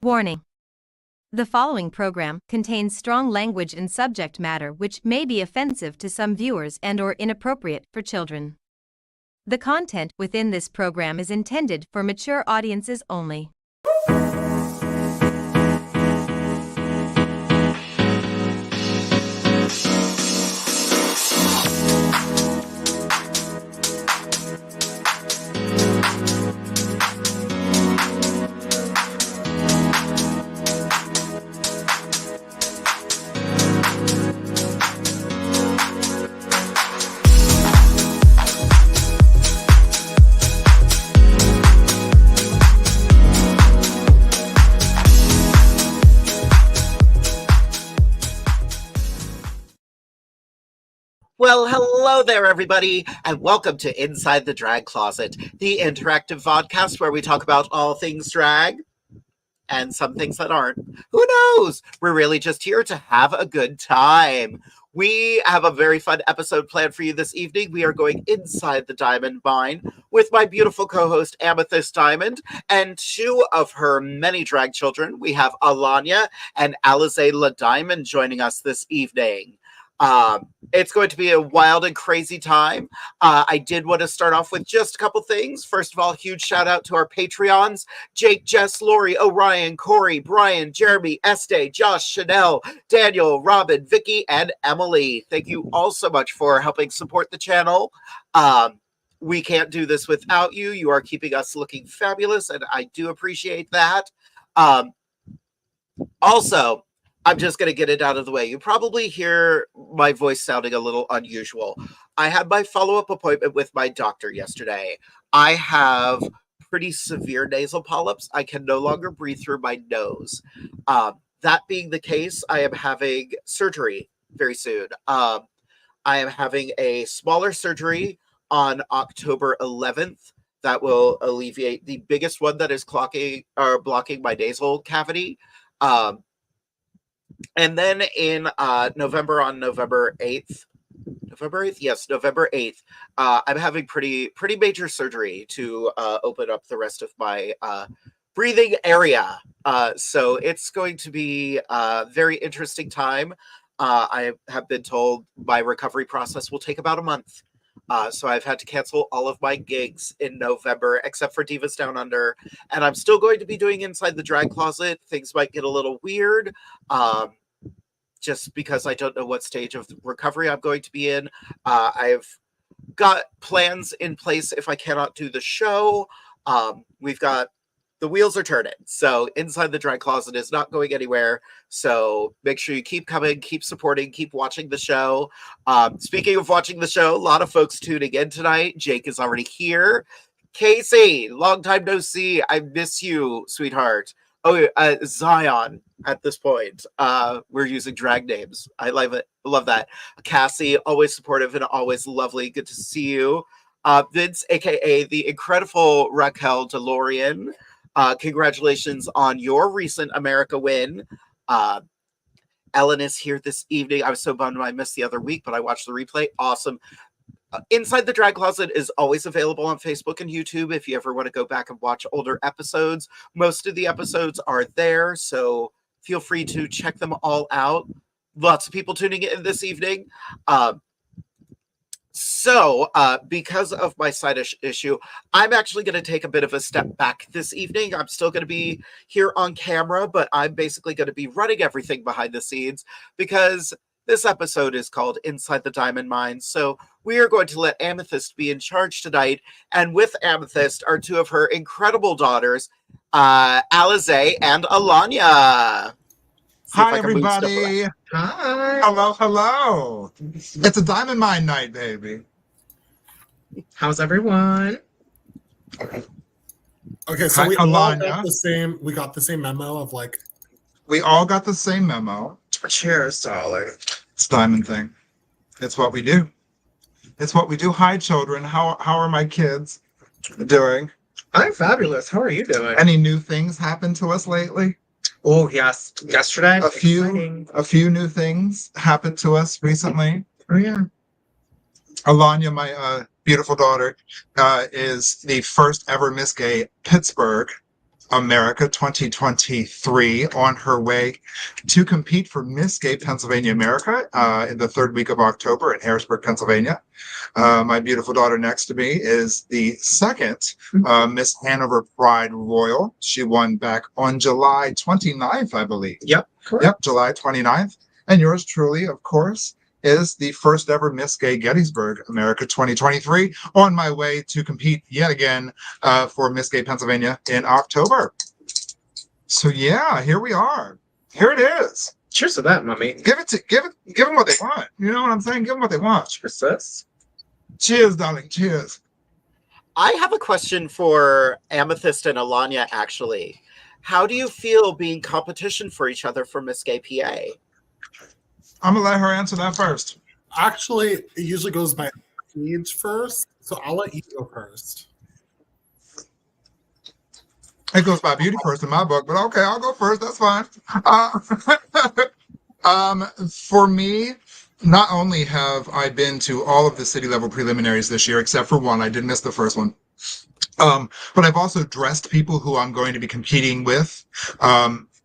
Warning. The following program contains strong language and subject matter which may be offensive to some viewers and/or inappropriate for children. The content within this program is intended for mature audiences only. Well, hello there, everybody, and welcome to Inside the Drag Closet, the interactive vodcast where we talk about all things drag and some things that aren't. Who knows? We're really just here to have a good time. We have a very fun episode planned for you this evening. We are going inside the diamond mine with my beautiful co-host Amethyst Diamond and two of her many drag children. We have ALONYA and ALIZEE LADIAMOND joining us this evening. It's going to be a wild and crazy time. I did want to start off with just a couple things. First of all, huge shout out to our Patreons: Jake, Jess, Lori, Orion, Corey, Brian, Jeremy, Estee, Josh, Chanel, Daniel, Robin, Vicky, and Emily. Thank you all so much for helping support the channel. We can't do this without you. You are keeping us looking fabulous, and I do appreciate that. Also, I'm just going to get it out of the way. You probably hear my voice sounding a little unusual. I had my follow-up appointment with my doctor yesterday. I have pretty severe nasal polyps. I can no longer breathe through my nose. That being the case, I am having surgery very soon. I am having a smaller surgery on October 11th that will alleviate the biggest one that is blocking my nasal cavity. And then in November, on November 8th, November 8th, I'm having pretty major surgery to open up the rest of my breathing area. So it's going to be a very interesting time. I have been told my recovery process will take about a month. So I've had to cancel all of my gigs in November, except for Divas Down Under. And I'm still going to be doing Inside the Drag Closet. Things might get a little weird, just because I don't know what stage of recovery I'm going to be in. I've got plans in place if I cannot do the show. We've got the wheels are turning. So Inside the Drag Closet is not going anywhere. So make sure you keep coming, keep supporting, keep watching the show. Speaking of watching the show, a lot of folks tuning in tonight. Jake is already here. Casey, long time no see. I miss you, sweetheart. Oh, Zion at this point. We're using drag names. I love it. Love that. Cassie, always supportive and always lovely. Good to see you. Vince, aka the incredible Raquel DeLorean. Congratulations on your recent America win. Ellen is here this evening. I was so bummed I missed the other week, but I watched the replay. Awesome. Inside the Drag Closet is always available on Facebook and YouTube if you ever want to go back and watch older episodes. Most of the episodes are there, so feel free to check them all out. Lots of people tuning in this evening. So, because of my side issue, I'm actually going to take a bit of a step back this evening. I'm still going to be here on camera, but I'm basically going to be running everything behind the scenes because this episode is called Inside the Diamond Mine. So we are going to let Amethyst be in charge tonight. And with Amethyst are two of her incredible daughters, ALIZEE and ALONYA. Hi, everybody. Hi. Hello. It's a diamond mine night, baby. How's everyone? Okay, so Hi, we all ALONYA. got the same memo of like. We all got the same memo. Cheers, darling. It's diamond thing. It's what we do. It's what we do. Hi, children. How are my kids doing? I'm fabulous. How are you doing? Any new things happened to us lately? Oh, yes. Yesterday? A few new things happened to us recently. Oh, yeah. ALONYA, my beautiful daughter, is the first ever Miss Gay Pittsburgh. America 2023 on her way to compete for Miss Gay Pennsylvania America in the third week of October in Harrisburg, Pennsylvania. My beautiful daughter next to me is the second Miss Hanover Pride Royal. She won back on July 29th, I believe. Yep. Correct. Yep, July 29th. And yours truly, of course, is the first ever Miss Gay Gettysburg America 2023 on my way to compete yet again for Miss Gay Pennsylvania in October. So yeah, here we are. Here it is. Cheers to that, mommy. Give them what they want. You know what I'm saying? Give them what they want. Cheers, sis. Cheers, darling. Cheers. I have a question for Amethyst and Alanya, actually. How do you feel being competition for each other for Miss Gay PA? I'm going to let her answer that first. Actually, it usually goes by age first, so I'll let you go first. It goes by beauty first in my book, but okay, I'll go first. That's fine. For me, not only have I been to all of the city level preliminaries this year, except for one, I did miss the first one. But I've also dressed people who I'm going to be competing with,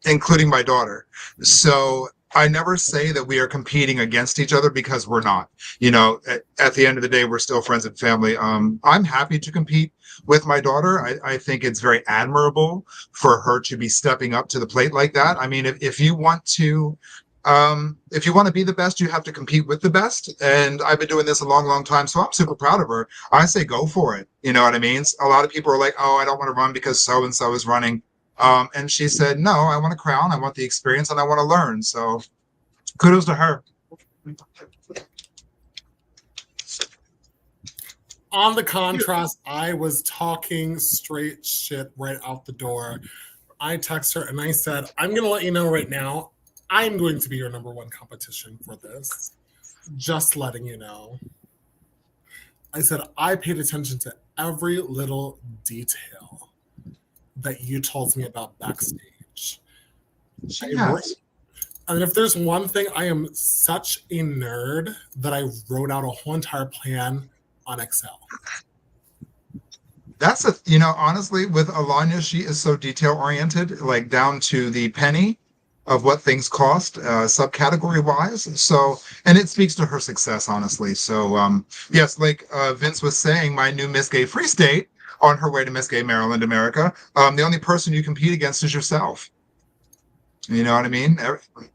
including my daughter. So I never say that we are competing against each other because we're not. You know, at the end of the day, we're still friends and family. I'm happy to compete with my daughter. I think it's very admirable for her to be stepping up to the plate like that. I mean, if you want to be the best, you have to compete with the best. And I've been doing this a long, long time, so I'm super proud of her. I say go for it. You know what I mean? A lot of people are like, oh, I don't want to run because so-and-so is running. And she said, no, I want a crown, I want the experience, and I want to learn. So kudos to her. On the contrast, I was talking straight shit right out the door. I text her and I said, I'm going to let you know right now, I'm going to be your number one competition for this. Just letting you know. I said, I paid attention to every little detail that you told me about backstage. Yes. And if there's one thing, I am such a nerd that I wrote out a whole entire plan on Excel. That's honestly, with Alanya, she is so detail oriented, like down to the penny of what things cost, subcategory wise. So, and it speaks to her success, honestly. So, yes, like Vince was saying, my new Miss Gay Free State on her way to Miss Gay Maryland, America. The only person you compete against is yourself. You know what I mean?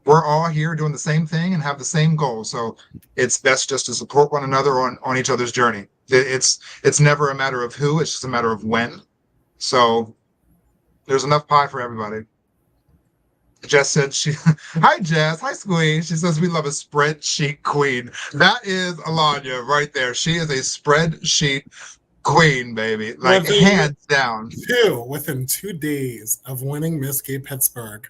We're all here doing the same thing and have the same goal. So it's best just to support one another on each other's journey. It's never a matter of who, it's just a matter of when. So there's enough pie for everybody. Jess said hi Jess, hi Squeeze. She says we love a spreadsheet queen. That is Alanya right there. She is a spreadsheet queen, baby. Like hands down. Within 2 days of winning Miss Gay Pittsburgh,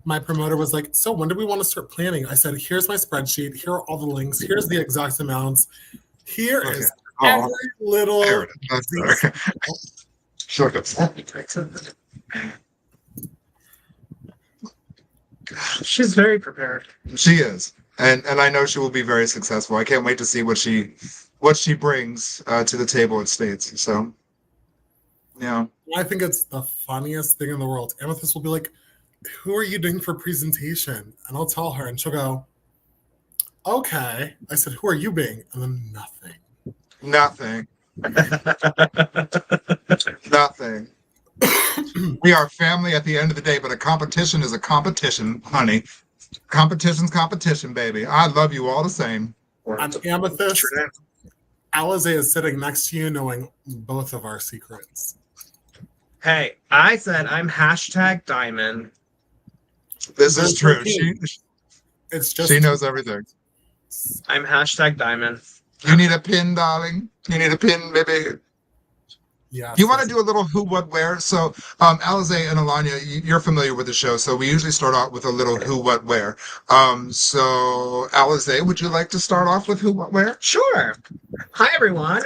my promoter was like, so when do we want to start planning? I said, here's my spreadsheet. Here are all the links. Here's the exact amounts. Here is every little detail. She's very prepared. She is. And I know she will be very successful. I can't wait to see what she brings to the table at States. So, yeah. I think it's the funniest thing in the world. Amethyst will be like, who are you doing for presentation? And I'll tell her, and she'll go, okay. I said, who are you being? And then nothing. Nothing. Nothing. We are family at the end of the day, but a competition is a competition, honey. Competition's competition, baby. I love you all the same. I'm Amethyst. Alize is sitting next to you knowing both of our secrets. Hey, I said I'm #Diamond. This is true. She knows everything. I'm #Diamond. You need a pin, darling? You need a pin, baby? Yeah. You want to do a little who, what, where? So, Alize and Alanya, you're familiar with the show, so we usually start out with a little who, what, where. So, Alize, would you like to start off with who, what, where? Sure. Hi, everyone.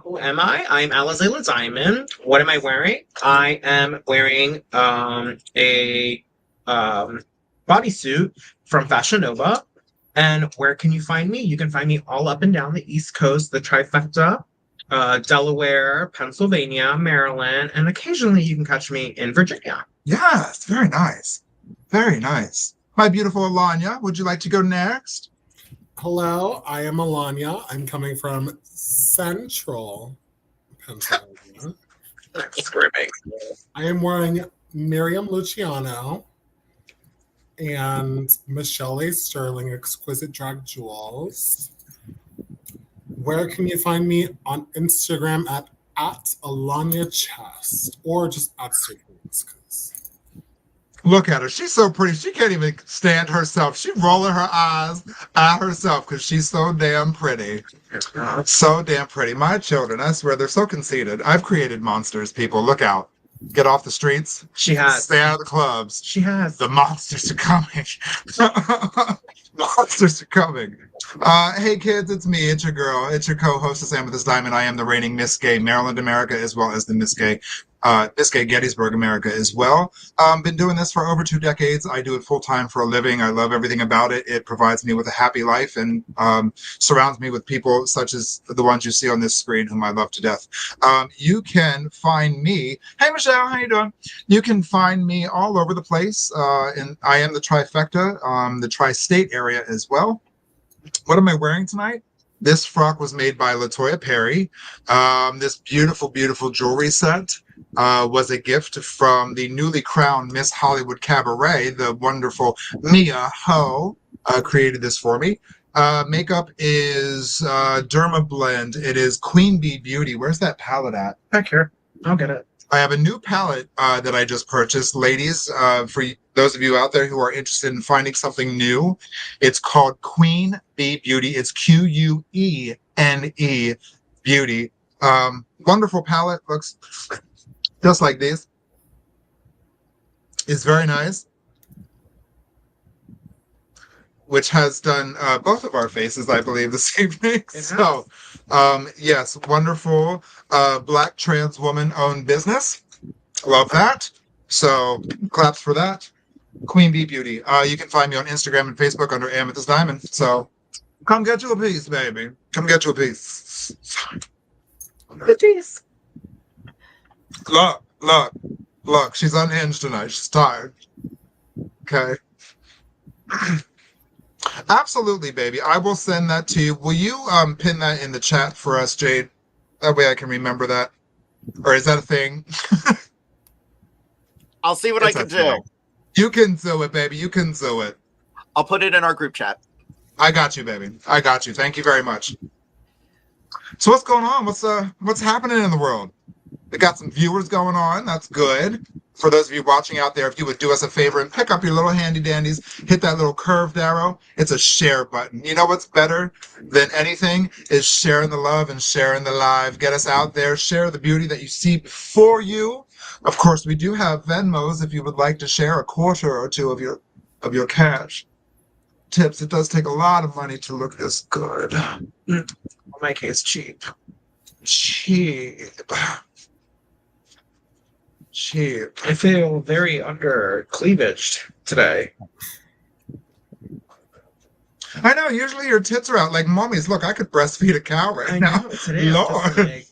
Who am I? I'm ALIZEE LADIAMOND. What am I wearing? I am wearing a bodysuit from Fashion Nova. And where can you find me? You can find me all up and down the East Coast, the trifecta. Delaware, Pennsylvania, Maryland, and occasionally you can catch me in Virginia. Yes, very nice. Very nice. My beautiful Alanya, would you like to go next? Hello, I am Alanya. I'm coming from Central Pennsylvania. Screaming. I am wearing Miriam Luciano and Michelle A. Sterling Exquisite Drag Jewels. Where can you find me? On Instagram at Alanya Chest or just at Staples. Look at her. She's so pretty. She can't even stand herself. She's rolling her eyes at herself because she's so damn pretty. So damn pretty. My children, I swear, they're so conceited. I've created monsters, people. Look out. Get off the streets. She has. Stay out of the clubs. She has. The monsters are coming. Monsters are coming. Hey kids, it's me. It's your girl. It's your co-hostess, Amethyst Diamond. I am the reigning Miss Gay Maryland America as well as the Miss Gay Gettysburg America as well. Been doing this for over 2 decades. I do it full time for a living. I love everything about it. It provides me with a happy life and surrounds me with people such as the ones you see on this screen, whom I love to death. You can find me. Hey Michelle, how you doing? You can find me all over the place. And I am the trifecta, the tri-state area as well. What am I wearing tonight? This frock was made by Latoya Perry. This beautiful, beautiful jewelry set was a gift from the newly crowned Miss Hollywood Cabaret. The wonderful Mia Ho created this for me. Makeup is Derma Blend. It is Queen Bee Beauty. Where's that palette at? Back here. I'll get it. I have a new palette that I just purchased. Ladies, for those of you out there who are interested in finding something new, it's called Queen Bee Beauty. It's Quene Beauty. Wonderful palette. Looks just like this. It's very nice. Which has done both of our faces, I believe, this evening. So, yes, wonderful Black trans woman-owned business. Love that. So, claps for that. Queen Bee Beauty. You can find me on Instagram and Facebook under Amethyst Diamond. So, come get you a piece, baby. Come get you a piece. The piece. Look. She's unhinged tonight. She's tired. Okay. Absolutely, baby. I will send that to you. Will you pin that in the chat for us, Jade? That way I can remember that. Or is that a thing? I'll see what I can do. You can do it, baby. You can do it. I'll put it in our group chat. I got you, baby. I got you. Thank you very much. So what's going on? What's happening in the world? We got some viewers going on. That's good. For those of you watching out there, if you would do us a favor and pick up your little handy dandies, hit that little curved arrow. It's a share button. You know what's better than anything is sharing the love and sharing the live. Get us out there. Share the beauty that you see before you. Of course, we do have Venmos if you would like to share a quarter or two of your cash. Tips. It does take a lot of money to look this good. In my case, cheap. I feel very under cleavaged today. I know. Usually your tits are out. Like, mommies, look, I could breastfeed a cow right now. Today Lord.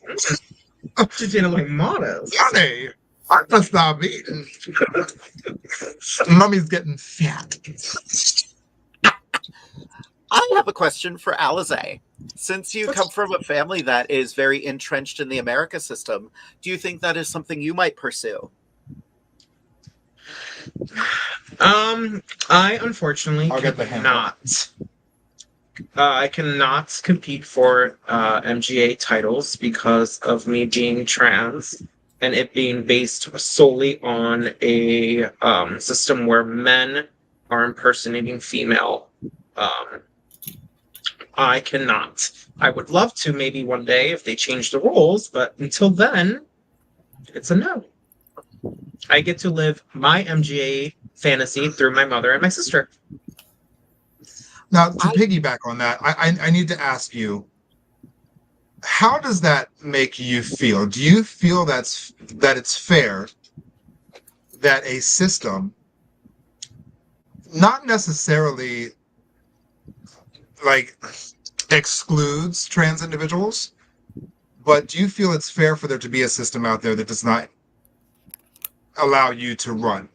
Just feeling like modest. Honey, I must stop eating. Mommy's getting fat. I have a question for ALIZEE. Since you come from a family that is very entrenched in the America system, do you think that is something you might pursue? I unfortunately cannot. I cannot compete for MGA titles because of me being trans and it being based solely on a system where men are impersonating female. I cannot. I would love to maybe one day if they change the rules, but until then, it's a no. I get to live my MGA fantasy through my mother and my sister. Now, to piggyback on that, I need to ask you, how does that make you feel? Do you feel that it's fair that a system, not necessarily like excludes trans individuals, But do you feel it's fair for there to be a system out there that does not allow you to run?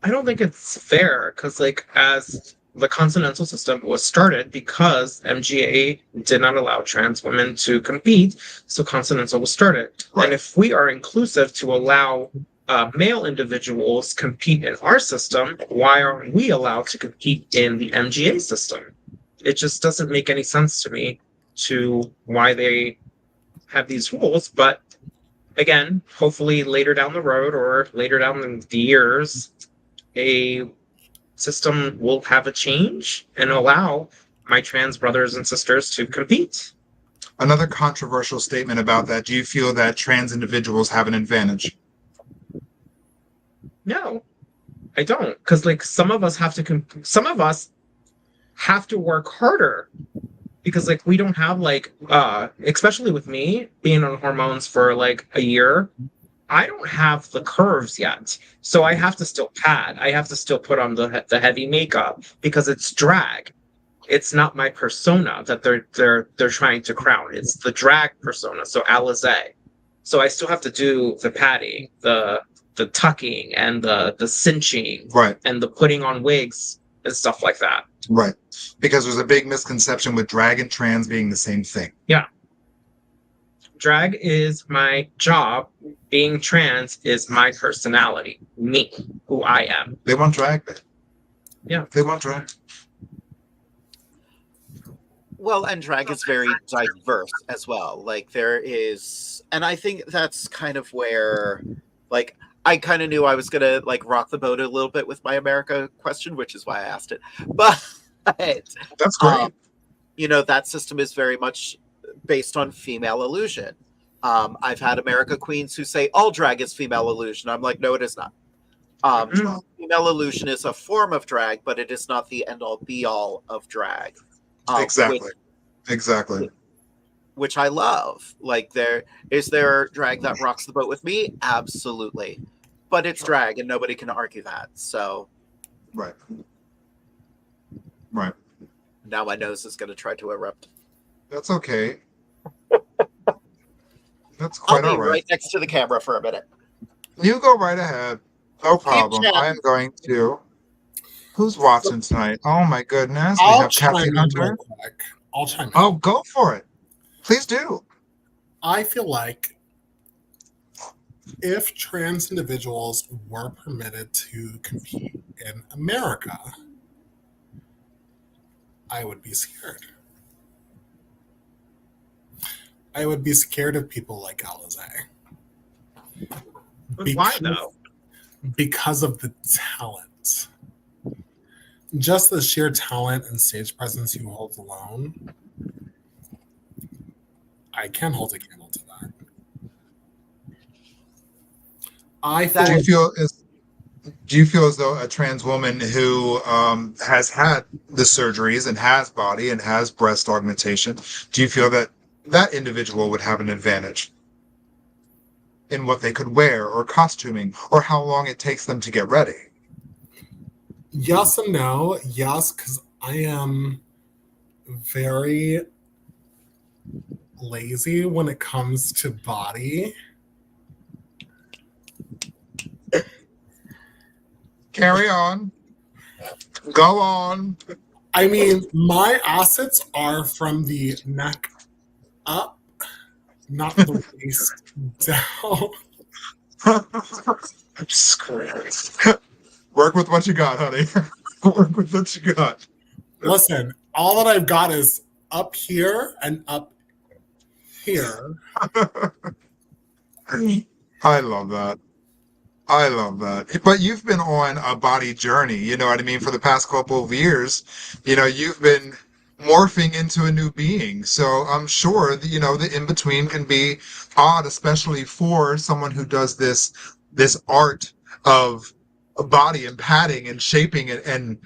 I don't think it's fair because, like, as the continental system was started because MGA did not allow trans women to compete, so continental was started. Right. And if we are inclusive to allow male individuals compete in our system, why aren't we allowed to compete in the MGA system? It just doesn't make any sense to me to why they have these rules. But again, hopefully later down the road or later down the years, a system will have a change and allow my trans brothers and sisters to compete. Another controversial statement about that, do you feel that trans individuals have an advantage? No, I don't. Because, like, some of us have to work harder because, like, we don't have, like, especially with me being on hormones for like a year, I don't have the curves yet. So I have to still pad. I have to still put on the heavy makeup because it's drag. It's not my persona that they're trying to crown. It's the drag persona. So ALIZEE. So I still have to do the padding, the tucking and the cinching, Right. and the putting on wigs and stuff like that. Right. Because there's a big misconception with drag and trans being the same thing. Yeah. Drag is my job. Being trans is my personality. Me, who I am. They want drag. Yeah. They want drag. Well, and drag is very diverse as well. Like there is, and I think that's kind of where, like, I kind of knew I was gonna like rock the boat a little bit with my America question, which is why I asked it. But that's great. You know, that system is very much based on female illusion. I've had America queens who say all drag is female illusion. I'm like, no, it is not. Female illusion is a form of drag, but it is not the end all be all of drag. Exactly. Which I love. Like, there drag that rocks the boat with me? Absolutely. But it's drag, and nobody can argue that. So, right. Now my nose is going to try to erupt. That's okay. That's quite I'll all be right. right next to the camera for a minute. You go right ahead. No problem. I am going to. Who's watching tonight? Oh my goodness. We have Kathy Hunter. I'll chime in. Oh, go for it. Please do. I feel like if trans individuals were permitted to compete in America, I would be scared. I would be scared of people like ALIZEE. Why though? Because of the talent. Just the sheer talent and stage presence you hold alone. I can't hold a candle to that. Do you feel as though a trans woman who has had the surgeries and has body and has breast augmentation, do you feel that that individual would have an advantage in what they could wear or costuming or how long it takes them to get ready? Yes and no. Yes, because I am very lazy when it comes to body. Carry on. Go on. I mean, my assets are from the neck up, not the waist down. I'm screwed. Work with what you got, honey. Work with what you got. Listen, all that I've got is up here and up here. I love that. But you've been on a body journey, you know what I mean? For the past couple of years, you know, you've been morphing into a new being. So I'm sure that, you know, the in-between can be odd, especially for someone who does this art of body and padding and shaping it and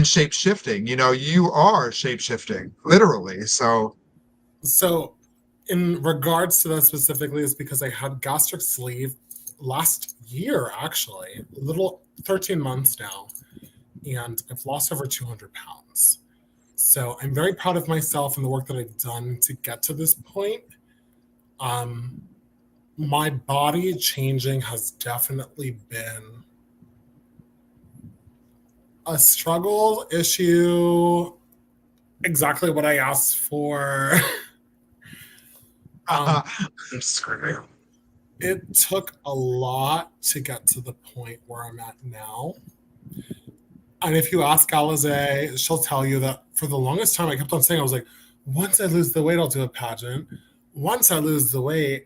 shape shifting. You know, you are shape shifting, literally. So in regards to that specifically, is because I had gastric sleeve last year, actually, a little 13 months now, and I've lost over 200 pounds. So I'm very proud of myself and the work that I've done to get to this point. My body changing has definitely been a struggle issue. Exactly what I asked for. I'm screwed. It took a lot to get to the point where I'm at now. And if you ask Alize, she'll tell you that for the longest time I kept on saying, I was like, once I lose the weight, I'll do a pageant. Once I lose the weight,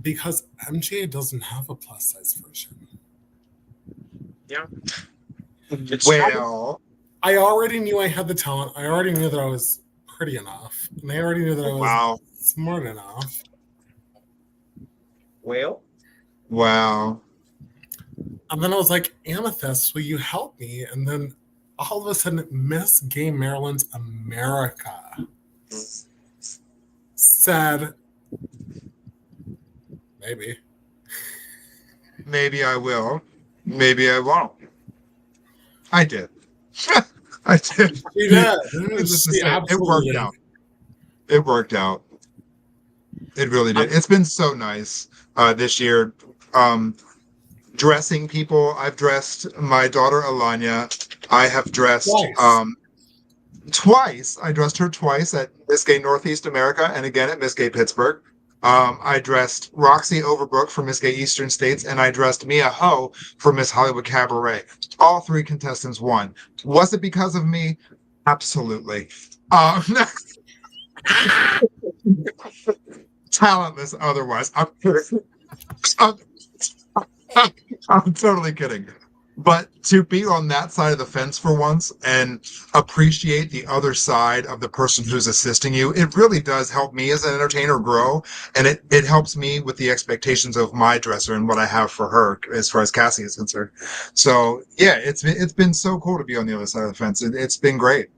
because MJ doesn't have a plus size version. Yeah. Well, I already knew I had the talent. I already knew that I was pretty enough. And I already knew that I was smart enough. Well. Wow. And then I was like, Amethyst, will you help me? And then all of a sudden, Miss Gay Maryland America said, maybe. Maybe I will. Maybe I won't. I did. I did. She did. It worked out. It worked out. It really did. It's been so nice this year. Dressing people. I've dressed my daughter Alanya. I have dressed twice. I dressed her twice at Miss Gay Northeast America and again at Miss Gay Pittsburgh. I dressed Roxy Overbrook for Miss Gay Eastern States, and I dressed Mia Ho for Miss Hollywood Cabaret. All three contestants won. Was it because of me? Absolutely. Talentless otherwise. I'm totally kidding. But to be on that side of the fence for once and appreciate the other side of the person who's assisting you, it really does help me as an entertainer grow. And it helps me with the expectations of my dresser and what I have for her as far as Cassie is concerned. So yeah, it's been so cool to be on the other side of the fence. It's been great.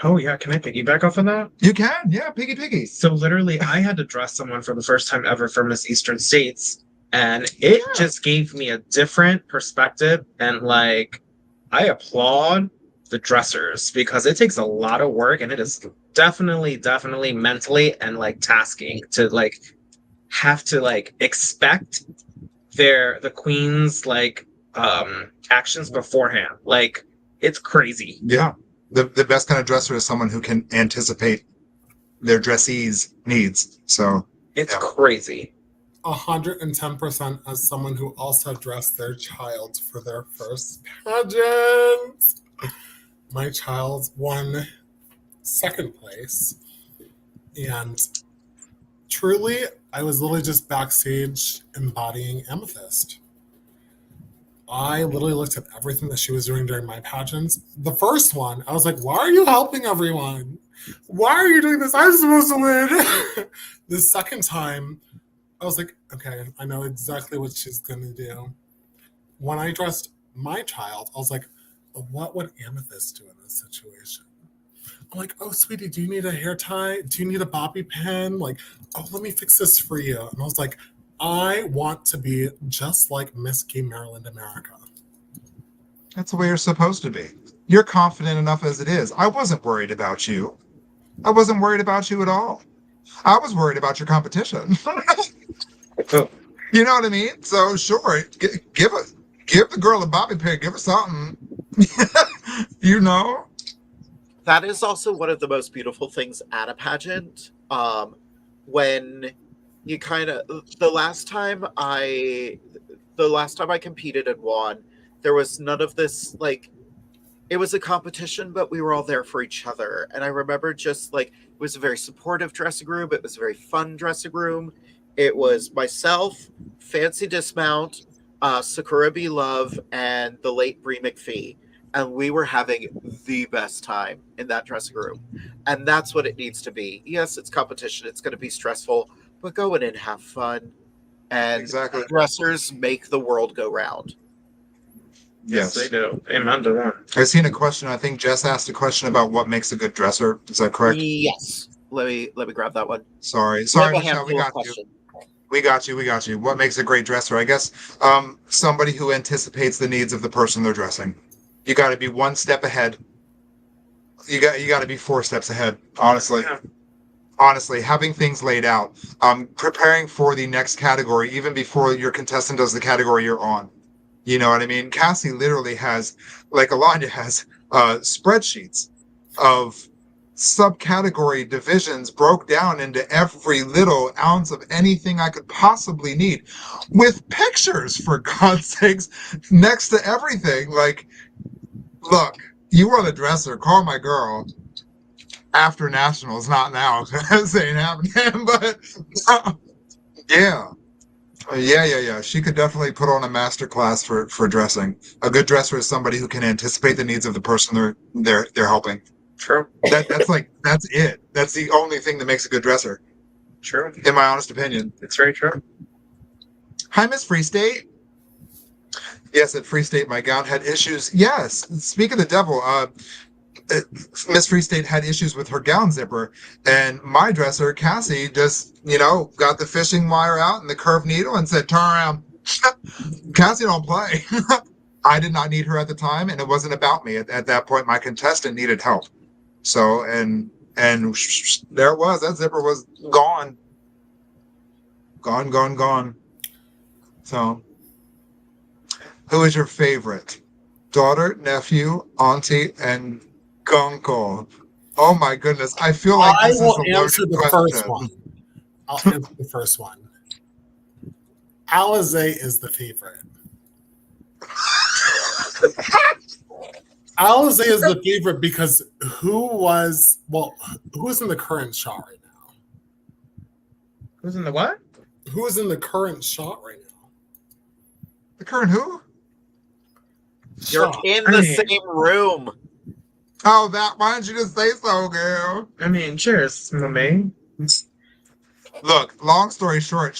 Oh yeah, can I piggyback off of that? You can, yeah, piggy. So literally, I had to dress someone for the first time ever for Miss Eastern States. And it just gave me a different perspective. And like, I applaud the dressers because it takes a lot of work and it is definitely mentally and like tasking to like have to like expect the queen's like actions beforehand. Like, it's crazy. Yeah. The best kind of dresser is someone who can anticipate their dressees' needs. So it's crazy. 110% as someone who also dressed their child for their first pageant. My child won second place. And truly, I was literally just backstage embodying Amethyst. I literally looked at everything that she was doing during my pageants. The first one, I was like, why are you helping everyone? Why are you doing this? I'm supposed to win. The second time, I was like, okay, I know exactly what she's going to do. When I dressed my child, I was like, what would Amethyst do in this situation? I'm like, oh, sweetie, do you need a hair tie? Do you need a bobby pin? Like, oh, let me fix this for you. And I was like, I want to be just like Miss Gay Maryland America. That's the way you're supposed to be. You're confident enough as it is. I wasn't worried about you. I wasn't worried about you at all. I was worried about your competition. You know what I mean? So sure, give the girl a bobby pin, give her something. You know? That is also one of the most beautiful things at a pageant. When you kind of the last time I competed and won, there was none of this, like, it was a competition, but we were all there for each other. And I remember just like, it was a very supportive dressing room. It was a very fun dressing room. It was myself, Fancy Dismount, Sakura B. Love, and the late Brie McPhee. And we were having the best time in that dressing room. And that's what it needs to be. Yes, it's competition. It's going to be stressful, but go in and have fun. And exactly. Dressers make the world go round. Yes, they do. Amen to that. I've seen a question. I think Jess asked a question about what makes a good dresser. Is that correct? Yes. Let me grab that one. Sorry, Michelle. We got you. What makes a great dresser? I guess somebody who anticipates the needs of the person they're dressing. You got to be one step ahead. You got to be 4 steps ahead. Honestly, Honestly, having things laid out, preparing for the next category, even before your contestant does the category you're on. You know what I mean? Cassie literally has, like Alanya has, spreadsheets of subcategory divisions broke down into every little ounce of anything I could possibly need, with pictures, for God's sakes, next to everything. Like, look, you were the dresser. Call my girl after nationals, not now. This ain't happening. But yeah. Yeah. She could definitely put on a master class for dressing. A good dresser is somebody who can anticipate the needs of the person they're helping. True. That's it. That's the only thing that makes a good dresser, True. in my honest opinion. It's very true. Hi, Miss Free State. Yes, at Free State, my gown had issues. Yes, speak of the devil. Miss Free State had issues with her gown zipper, and my dresser, Cassie, just, got the fishing wire out and the curved needle and said, turn around. Cassie don't play. I did not need her at the time, and it wasn't about me. At that point, my contestant needed help. So, and there it was. That zipper was gone. Gone. So, who is your favorite? Daughter, nephew, auntie, and Gunko. Oh my goodness. I feel like I this will is a answer the first one. I'll answer the first one. Alize is the favorite. Alize is the favorite because who's in the current shot right now? Who's in the what? Who is in the current shot right now? The current who? You're in the same room. Oh, why don't you just say so, girl? I mean, cheers, mommy. Look, long story short,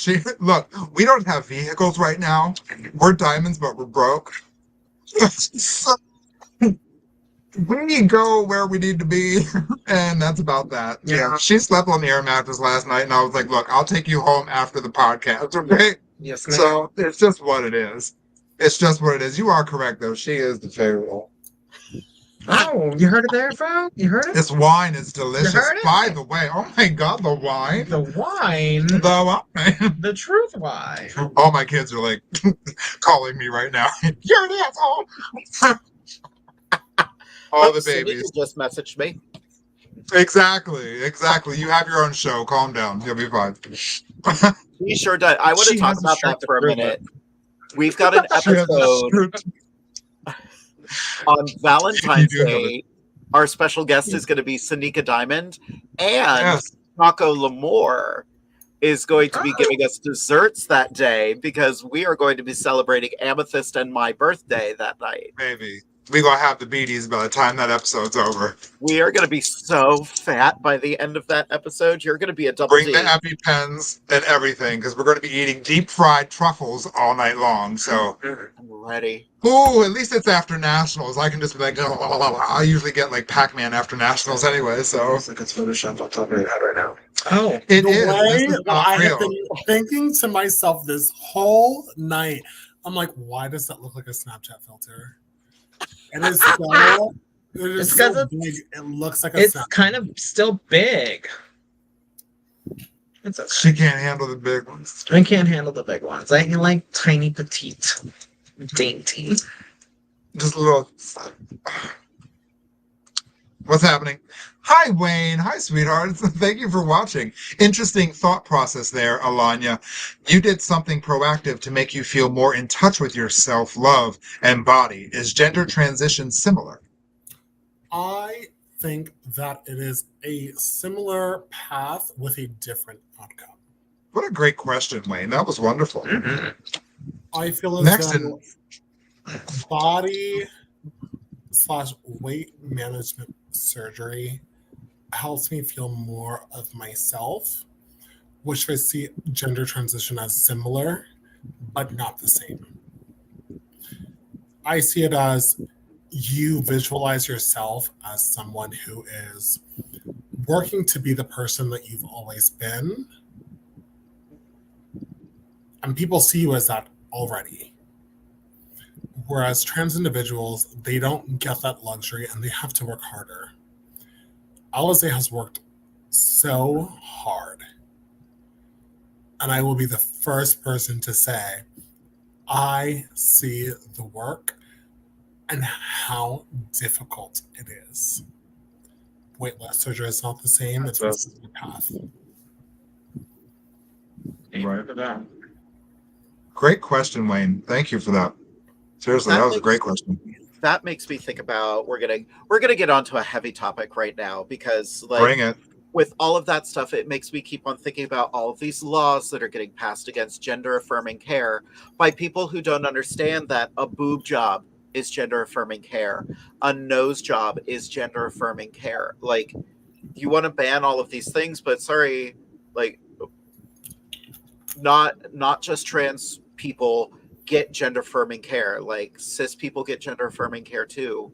we don't have vehicles right now. We're diamonds, but we're broke. So, we go where we need to be, and that's about that. Yeah. She slept on the air mattress last night, and I was like, look, I'll take you home after the podcast, okay? Yes, ma'am. So it's just what it is. It's just what it is. You are correct, though. She is the favorite. Oh, you heard it there, fam? You heard it? This wine is delicious. You heard it? By the way, oh my God, the wine. The wine? The wine. The truth wine. All my kids are like calling me right now. You're an asshole. All the babies just messaged me. Exactly. You have your own show. Calm down. You'll be fine. He sure does. I want to talk about that for a minute. We've got an episode on Valentine's Day. Our special guest is going to be Sanika Diamond, and Taco Lamore is going to be giving us desserts that day because we are going to be celebrating Amethyst and my birthday that night. Maybe. We're going to have the beaties by the time that episode's over. We are going to be so fat by the end of that episode. You're going to be a double Bring D. the EpiPens and everything, because we're going to be eating deep-fried truffles all night long, so... I'm ready. Ooh, at least it's after nationals. I can just be like, I usually get like Pac-Man after nationals anyway, so... It's like it's photoshopped on top of your head right now. Oh. It the is. Way This is not I real. have been thinking to myself this whole night, I'm like, why does that look like a Snapchat filter? It is so big. It looks like a It's Snapchat. kind of still big. It's okay. She can't handle the big ones. I can't handle the big ones. I like tiny, petite, dainty. Just a little... What's happening? Hi, Wayne. Hi, sweethearts. Thank you for watching. Interesting thought process there, Alanya. You did something proactive to make you feel more in touch with your self-love and body. Is gender transition similar? I think that it is a similar path with a different outcome. What a great question, Wayne. That was wonderful. Mm-hmm. I feel as though body/weight management surgery helps me feel more of myself, which I see gender transition as similar, but not the same. I see it as you visualize yourself as someone who is working to be the person that you've always been. And people see you as that already. Whereas trans individuals, they don't get that luxury and they have to work harder. Alize has worked so hard. And I will be the first person to say, I see the work and how difficult it is. Weight loss surgery is not the same. It's a path. Right for that. Great question, Wayne. Thank you for that. Seriously, that was a great question. That makes me think about we're gonna get onto a heavy topic right now because Bring it. with all of that stuff, it makes me keep on thinking about all of these laws that are getting passed against gender affirming care by people who don't understand that a boob job is gender affirming care, a nose job is gender affirming care. Like, you want to ban all of these things, but sorry, like, not just trans people get gender affirming care. Like, cis people get gender affirming care too,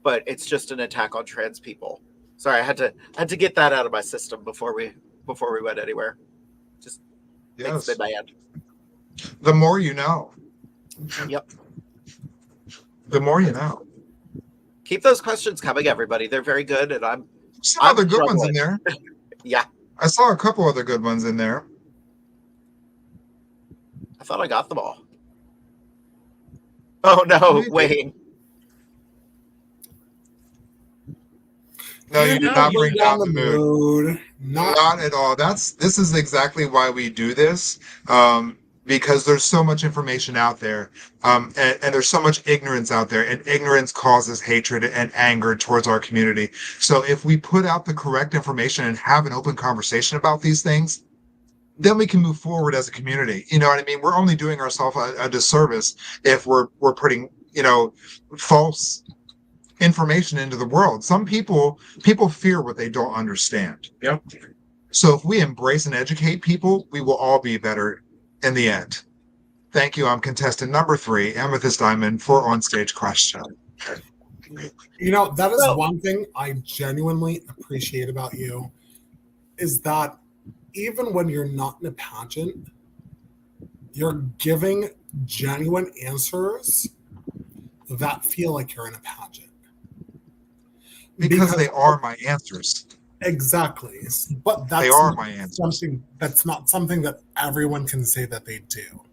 but it's just an attack on trans people. Sorry, I had to get that out of my system before we went anywhere. Just makes me mad. The more you know. Yep. The more you know. Keep those questions coming, everybody. They're very good, and I'm some other good ones in there. Yeah. I saw a couple other good ones in there. I thought I got them all. Oh no, Wayne. No, you did not bring down the mood. Not at all. This is exactly why we do this. Because there's so much information out there, and there's so much ignorance out there, and ignorance causes hatred and anger towards our community. So if we put out the correct information and have an open conversation about these things, then we can move forward as a community. You know what I mean? We're only doing ourselves a disservice if we're putting, false information into the world. Some people fear what they don't understand. Yep. So if we embrace and educate people, we will all be better in the end. Thank you. I'm contestant number 3, Amethyst Diamond, for on-stage question. That is one thing I genuinely appreciate about you, is that even when you're not in a pageant, you're giving genuine answers that feel like you're in a pageant. Because they are my answers. Exactly. But they are my answers. That's not something that everyone can say that they do.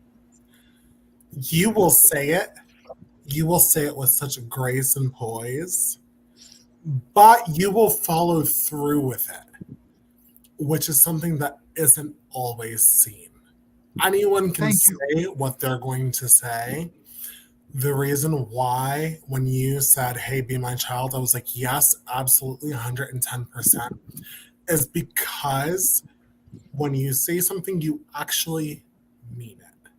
You will say it. You will say it with such grace and poise, but you will follow through with it, which is something that isn't always seen. Anyone can say what they're going to say. The reason why, when you said, hey, be my child, I was like, yes, absolutely, 110%, is because when you say something, you actually mean it.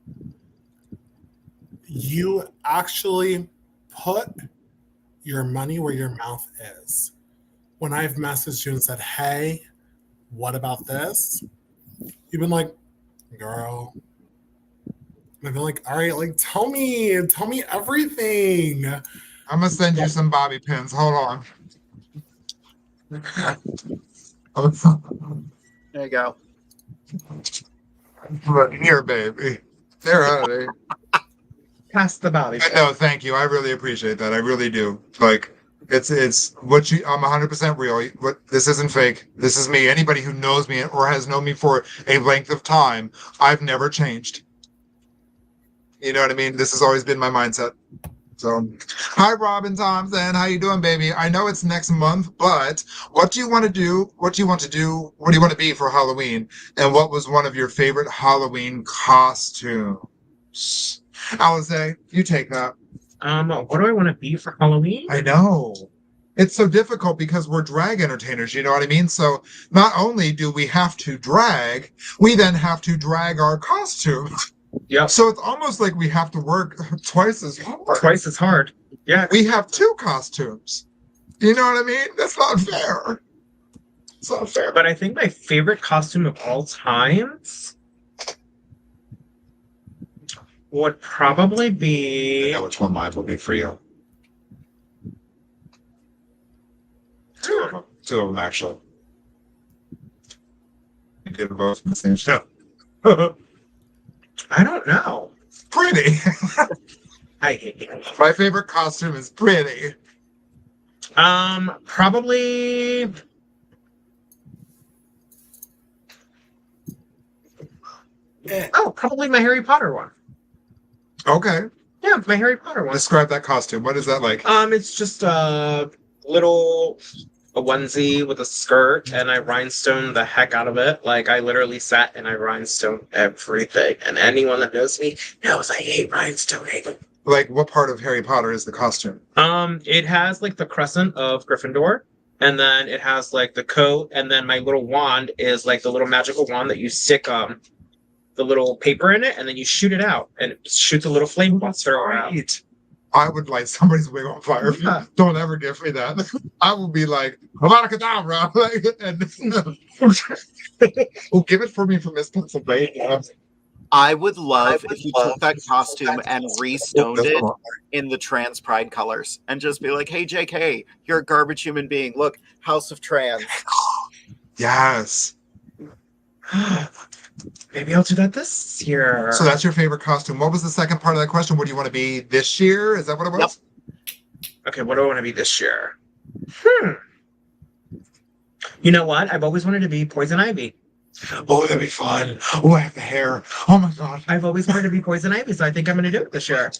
You actually put your money where your mouth is. When I've messaged you and said, hey, what about this? You've been like, girl. I've been like, all right, like, tell me everything. I'm gonna send you some bobby pins. Hold on. There you go. Here, baby. There, honey. Pass the bobby pin. No, thank you. I really appreciate that. I really do. Like, it's what you. I'm 100% real. This isn't fake. This is me. Anybody who knows me or has known me for a length of time, I've never changed. You know what I mean? This has always been my mindset. So, hi, Robin Thompson. How you doing, baby? I know it's next month, but what do you want to do? What do you want to do? What do you want to be for Halloween? And what was one of your favorite Halloween costumes? Alize, you take that. What do I want to be for Halloween? I know. It's so difficult because we're drag entertainers, you know what I mean? So not only do we have to drag, we then have to drag our costumes. Yeah. So it's almost like we have to work twice as hard. Twice as hard. Yeah. We have 2 costumes. You know what I mean? That's not fair. It's not fair. But I think my favorite costume of all times would probably be... I know which one mine will be for you. 2 of them. 2 of them, actually. You did both in the same show. I don't know. Pretty. I hate it. My favorite costume is pretty. Probably Oh, probably my Harry Potter one. Okay. Yeah, my Harry Potter one. Describe that costume. What is that like? It's just a onesie with a skirt, and I rhinestone the heck out of it. Like, I literally sat and I rhinestone everything. And anyone that knows me knows I hate rhinestoning. Like, what part of Harry Potter is the costume? It has like the crescent of Gryffindor, and then it has like the coat, and then my little wand is like the little magical wand that you stick the little paper in it, and then you shoot it out, and it shoots a little flame monster around. Right. I would light somebody's wig on fire. Yeah. Don't ever give me that. I will be like, Avada Kedavra. Like, oh, give it for me from Miss Pennsylvania. I would love if you took that costume and restoned it in the trans pride colors and just be like, hey, JK, you're a garbage human being. Look, House of Trans. Yes. Maybe I'll do that this year. So that's your favorite costume. What was the second part of that question? What do you want to be this year? Is that what it was? Yep. Okay, what do I want to be this year? You know what? I've always wanted to be Poison Ivy. Oh, that'd be fun. Oh, I have the hair. Oh my god. I've always wanted to be Poison Ivy, so I think I'm going to do it this year.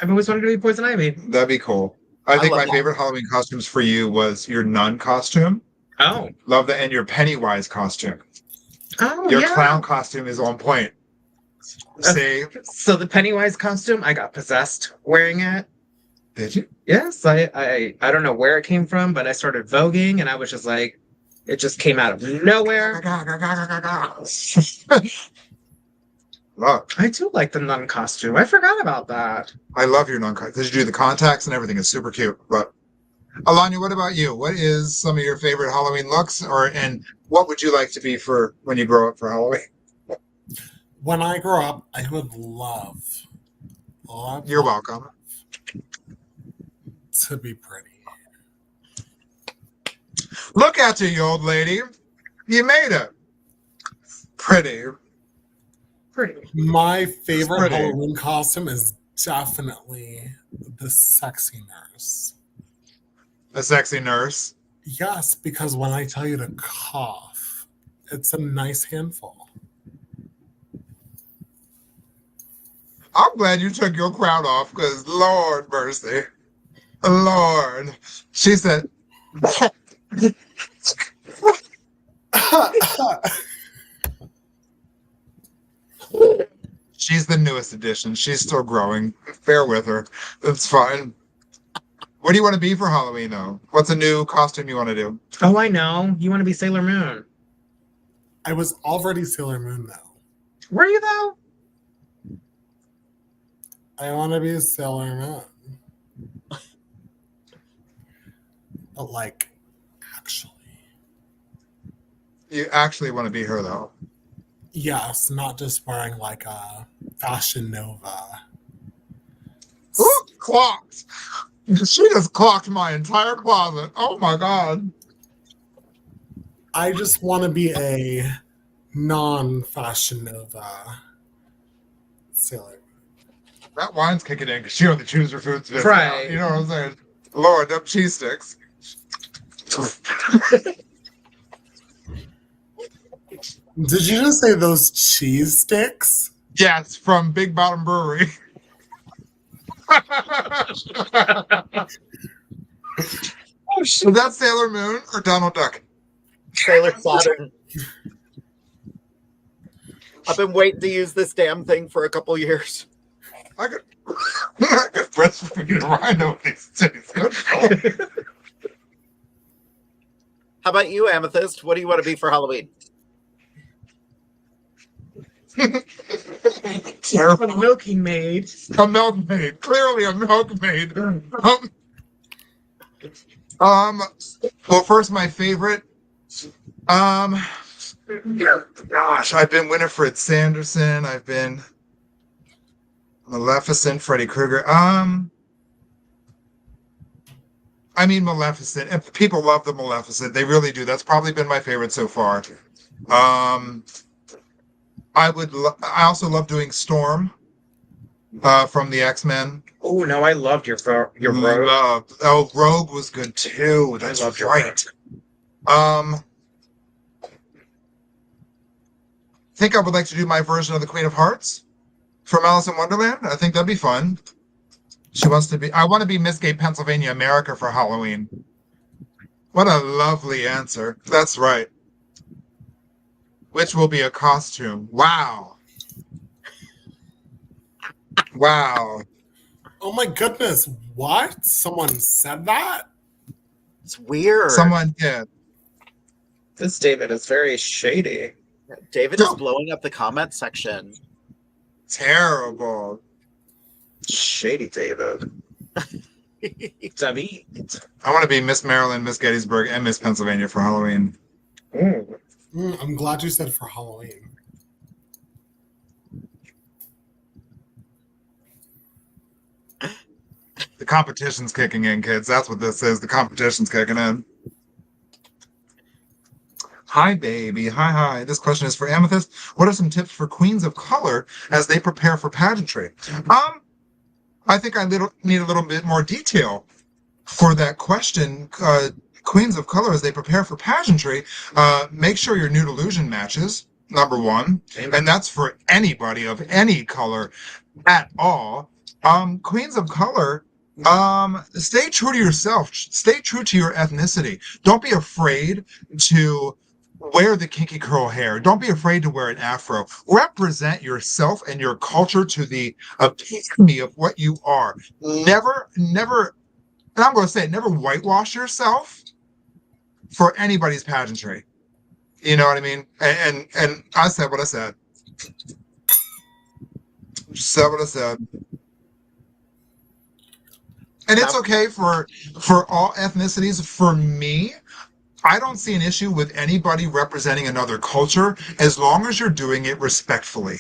I've always wanted to be Poison Ivy. That'd be cool. I think my love favorite Halloween costumes for you was your nun costume. Oh. Love that. And your Pennywise costume. Oh, Your yeah. clown costume is on point. See? So the Pennywise costume, I got possessed wearing it. Did you? Yes, I don't know where it came from, but I started voguing, and I was just like, it just came out of nowhere. Love. I do like the nun costume. I forgot about that. I love your nun costume. Did you do the contacts and everything? It's super cute. But Alanya, what about you? What is some of your favorite Halloween looks, and what would you like to be for when you grow up for Halloween? When I grow up, I would love You're welcome. to be pretty. Look at you old lady. You made it. Pretty. Pretty. My favorite Pretty. Halloween costume is definitely the sexy nurse. A sexy nurse. Yes, because when I tell you to cough, it's a nice handful. I'm glad you took your crown off because Lord mercy. Lord. She said, she's the newest edition. She's still growing. Bear with her. It's fine. What do you want to be for Halloween, though? What's a new costume you want to do? Oh, I know. You want to be Sailor Moon. I was already Sailor Moon, though. Were you, though? I want to be Sailor Moon. But, like, actually. You actually want to be her, though. Yes, not just wearing, like, a Fashion Nova. Ooh, clocked. She just clocked my entire closet. Oh, my God. I just want to be a non-Fashion Nova Sailor Moon. That wine's kicking in because she only chooses her foods. Right. You know what I'm saying? Lord, them cheese sticks. Did you just say those cheese sticks? Yes, from Big Bottom Brewery. Is that Sailor Moon or Donald Duck? Sailor Saturn. I've been waiting to use this damn thing for a couple years. I could breastfeed a rhino these days. How about you, Amethyst? What do you want to be for Halloween? A milking maid. A milkmaid. Clearly a milkmaid. Well, first, my favorite. Gosh, I've been Winifred Sanderson. I've been Maleficent, Freddy Krueger. I mean Maleficent. If people love the Maleficent, they really do. That's probably been my favorite so far. I also love doing Storm from the X-Men. Oh no, I loved your Rogue. Rogue was good too. That's I loved your right. think I would like to do my version of the Queen of Hearts from Alice in Wonderland. I think that'd be fun. She wants to be. I want to be Miss Gay Pennsylvania, America for Halloween. What a lovely answer. That's right. Which will be a costume. Wow. Wow. Oh my goodness. What? Someone said that? It's weird. Someone did. This David is very shady. David is blowing up the comment section. Terrible. Shady David. David. I want to be Miss Maryland, Miss Gettysburg, and Miss Pennsylvania for Halloween. I'm glad you said for Halloween. The competition's kicking in, kids. That's what this is. The competition's kicking in. Hi, baby. Hi. This question is for Amethyst. What are some tips for queens of color as they prepare for pageantry? I think I need a little bit more detail for that question. Queens of color as they prepare for pageantry, make sure your nude illusion matches, number one. Amen. And that's for anybody of any color at all. Queens of color, stay true to yourself. Stay true to your ethnicity. Don't be afraid to wear the kinky curl hair. Don't be afraid to wear an afro. Represent yourself and your culture to the epitome of what you are. Never, and I'm going to say it, never whitewash yourself for anybody's pageantry. You know what I mean? And I said what I said. Said what I said. And it's okay for all ethnicities. For me, I don't see an issue with anybody representing another culture as long as you're doing it respectfully.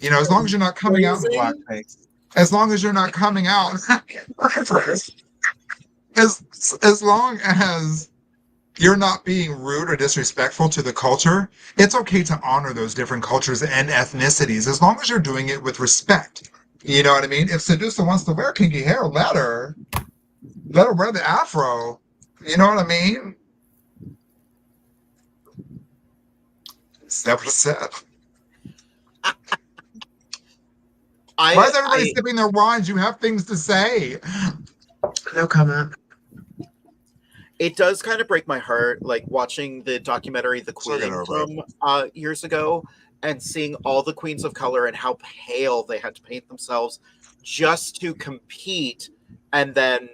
You know, as long as you're not coming out in blackface. As long as you're not coming out. as long as you're not being rude or disrespectful to the culture, it's okay to honor those different cultures and ethnicities as long as you're doing it with respect. You know what I mean? If Sedusa wants to wear kinky hair, let her wear the afro. You know what I mean? Never said. Why is everybody sipping their wines? You have things to say. No comment. It does kind of break my heart, like watching the documentary The Queen from years ago and seeing all the queens of color and how pale they had to paint themselves just to compete and then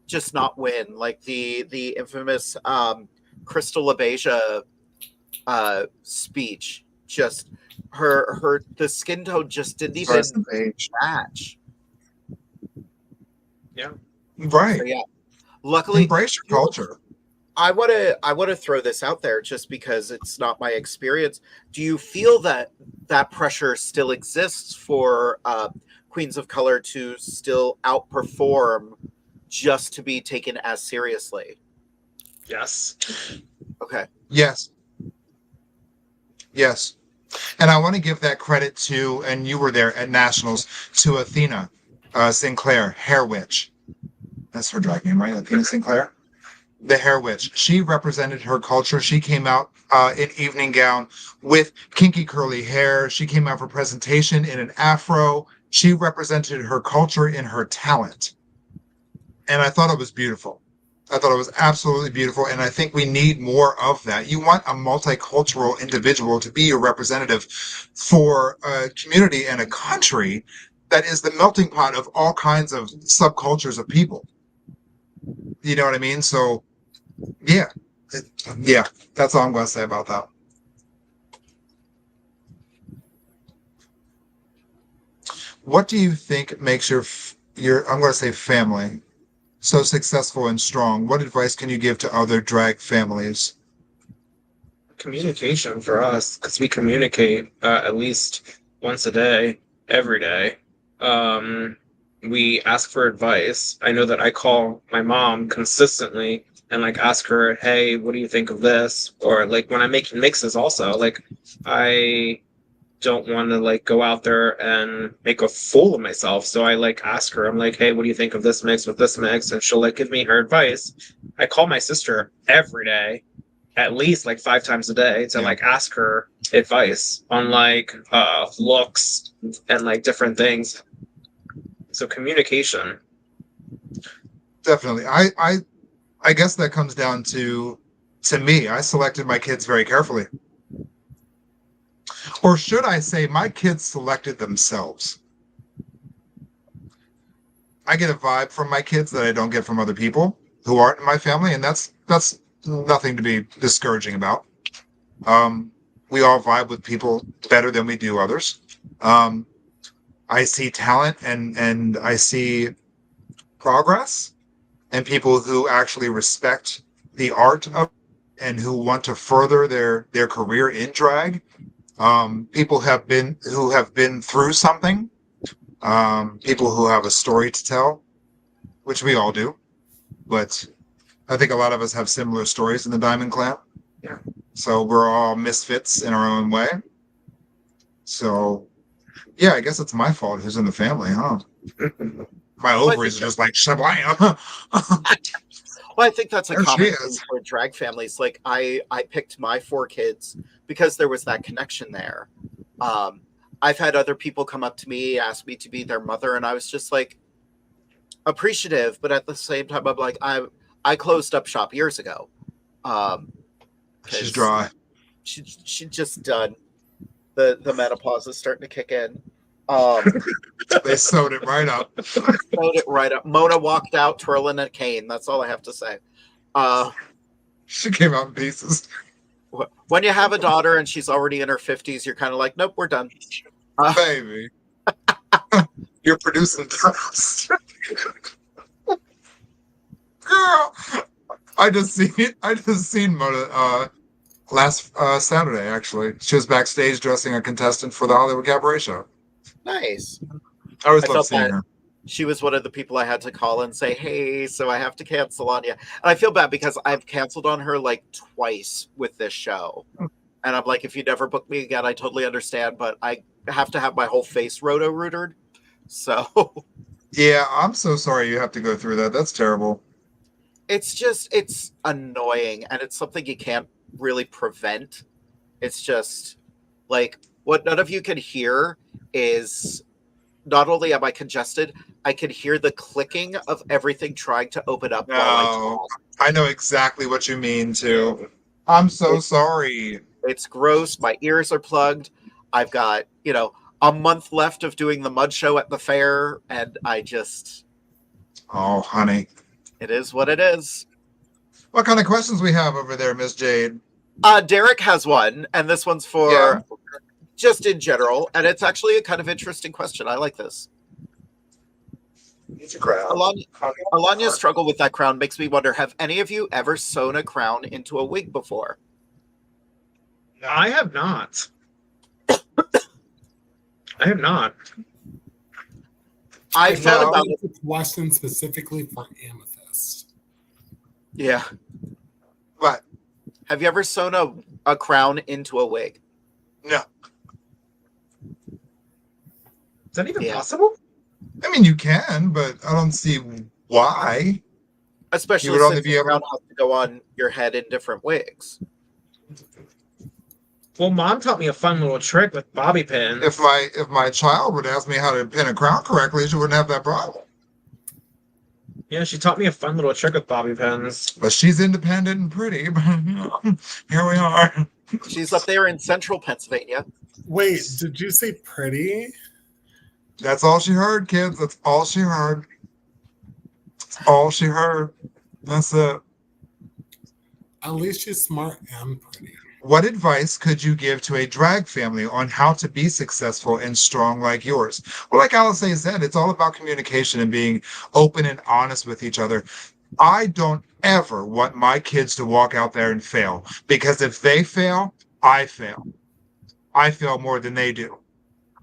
just not win. Like the infamous Crystal LaBeija speech, just the skin tone just didn't even match. Yeah. Right. So, yeah. Luckily, embrace your culture. I want to throw this out there just because it's not my experience. Do you feel that pressure still exists for queens of color to still outperform just to be taken as seriously? Yes. Okay. Yes. And I want to give that credit to, and you were there at Nationals, to Athena Sinclair, Hair Witch. That's her drag name, right? Athena Sinclair? The Hair Witch. She represented her culture. She came out in evening gown with kinky curly hair. She came out for presentation in an afro. She represented her culture in her talent. And I thought it was beautiful. I thought it was absolutely beautiful, and I think we need more of that. You want a multicultural individual to be your representative for a community and a country that is the melting pot of all kinds of subcultures of people. You know what I mean? So, yeah, that's all I'm going to say about that. What do you think makes your I'm going to say family so successful and strong? What advice can you give to other drag families? Communication for us, because we communicate at least once a day, every day. We ask for advice. I know that I call my mom consistently and like ask her, hey, what do you think of this? Or like when I'm making mixes also, like I don't want to like go out there and make a fool of myself. So I like ask her, I'm like, hey, what do you think of this mix with this mix? And she'll like give me her advice. I call my sister every day at least like 5 times a day to like ask her advice on like looks and like different things. So communication. Definitely. I guess that comes down to me. I selected my kids very carefully. Or should I say my kids selected themselves? I get a vibe from my kids that I don't get from other people who aren't in my family, and that's nothing to be discouraging about. We all vibe with people better than we do others. I see talent and I see progress and people who actually respect the art of and who want to further their career in drag. People who have been through something. People who have a story to tell, which we all do. But I think a lot of us have similar stories in the Diamond Clan. Yeah. So we're all misfits in our own way. So, yeah, I guess it's my fault who's in the family, huh? My ovaries are just like shablam. Well, I think that's a There she common thing is. for drag families. Like I picked my 4 kids because there was that connection there. I've had other people come up to me, ask me to be their mother, and I was just like appreciative, but at the same time, I'm like, I closed up shop years ago. She's dry. She just done. The menopause is starting to kick in. They sewed it right up. Sewed it right up. Mona walked out twirling a cane. That's all I have to say. She came out in pieces. When you have a daughter and she's already in her 50s, you're kind of like, nope, we're done. Baby. You're producing toast. Girl. I just seen Mona last Saturday, actually. She was backstage dressing a contestant for the Hollywood Cabaret Show. Nice. I always I love felt seeing bad. her. She was one of the people I had to call and say, hey, so I have to cancel on you. And I feel bad because I've canceled on her like twice with this show. And I'm like, if you never book me again, I totally understand, but I have to have my whole face roto-rootered. So Yeah, I'm so sorry you have to go through that. That's terrible. it's annoying, and it's something you can't really prevent. It's just like what none of you can hear is not only am I congested, I can hear the clicking of everything trying to open up while I No, talk. I know exactly what you mean too. I'm so sorry. It's gross. My ears are plugged. I've got, a month left of doing the mud show at the fair, and Oh, honey. it is what it is. What kind of questions we have over there, Miss Jade? Derek has one, and this one's for just in general, and it's actually a kind of interesting question. I like this. It's a crown. Alonya's struggle with that crown makes me wonder, have any of you ever sewn a crown into a wig before? I have not. I have not. I thought about it. It's a question specifically for Amethyst. Yeah. What? Have you ever sewn a crown into a wig? No. Is that even possible? I mean, you can, but I don't see why. Especially You would only since be the able crown has to go on your head in different wigs. Well, Mom taught me a fun little trick with bobby pins. If my child would ask me how to pin a crown correctly, she wouldn't have that problem. Yeah, she taught me a fun little trick with bobby pins. But she's independent and pretty. But here we are. She's up there in central Pennsylvania. Wait, did you say pretty? That's all she heard, kids. That's all she heard. That's all she heard. That's it. At least she's smart and pretty. What advice could you give to a drag family on how to be successful and strong like yours? Well, like ALIZEE said, it's all about communication and being open and honest with each other. I don't ever want my kids to walk out there and fail, because if they fail, I fail. I fail more than they do.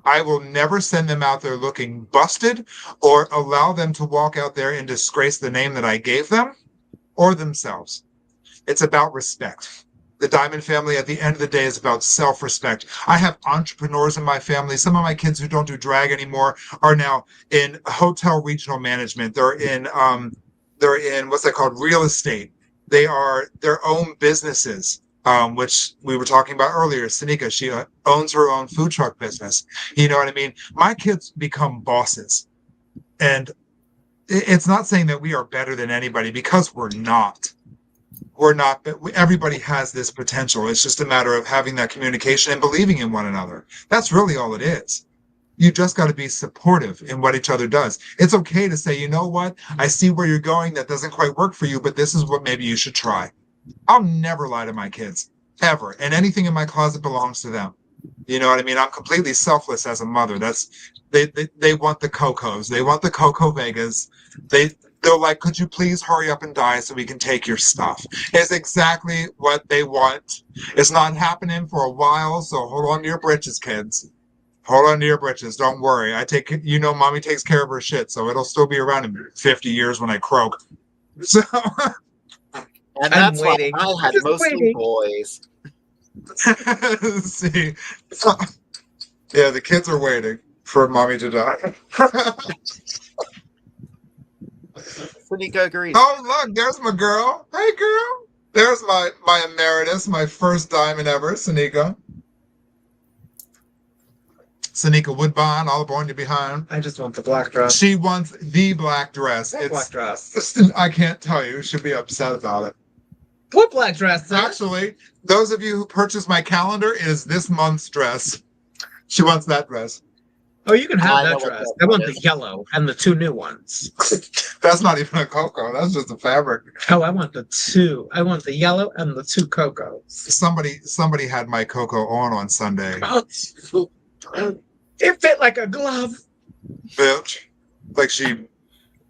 I will never send them out there looking busted or allow them to walk out there and disgrace the name that I gave them or themselves. It's about respect. The Diamond family, at the end of the day, is about self-respect. I have entrepreneurs in my family. Some of my kids who don't do drag anymore are now in hotel regional management. They're in what's that called? Real estate. They are their own businesses. which we were talking about earlier. Sanika, she owns her own food truck business. You know what I mean? My kids become bosses. And it's not saying that we are better than anybody, because we're not. We're not, but everybody has this potential. It's just a matter of having that communication and believing in one another. That's really all it is. You just got to be supportive in what each other does. It's okay to say, you know what? I see where you're going. That doesn't quite work for you, but this is what maybe you should try. I'll never lie to my kids, ever. And anything in my closet belongs to them. You know what I mean? I'm completely selfless as a mother. They want the Cocos. They want the Coco Vegas. They're like, could you please hurry up and die so we can take your stuff? It's exactly what they want. It's not happening for a while, so hold on to your britches, kids. Hold on to your britches. Don't worry. Mommy takes care of her shit, so it'll still be around in 50 years when I croak. So, And that's why waiting. I had Just mostly waiting. boys. see, yeah, the kids are waiting for mommy to die. Sanika agrees. Oh, look, there's my girl. Hey, girl. There's my emeritus, my first diamond ever, Sanika. Sanika Woodbine, all up on you behind. I just want the black dress. She wants the black dress. What black dress? I can't tell you. She'll be upset about it. What black dress, sir? Actually, those of you who purchased my calendar, it is this month's dress. She wants that dress. Oh, you can have I know that what dress. that I want is. the yellow and the 2 new ones. That's not even a cocoa. That's just a fabric. Oh, I want the 2. I want the yellow and the 2 cocos. Somebody had my cocoa on Sunday. It fit like a glove. Bitch. Like she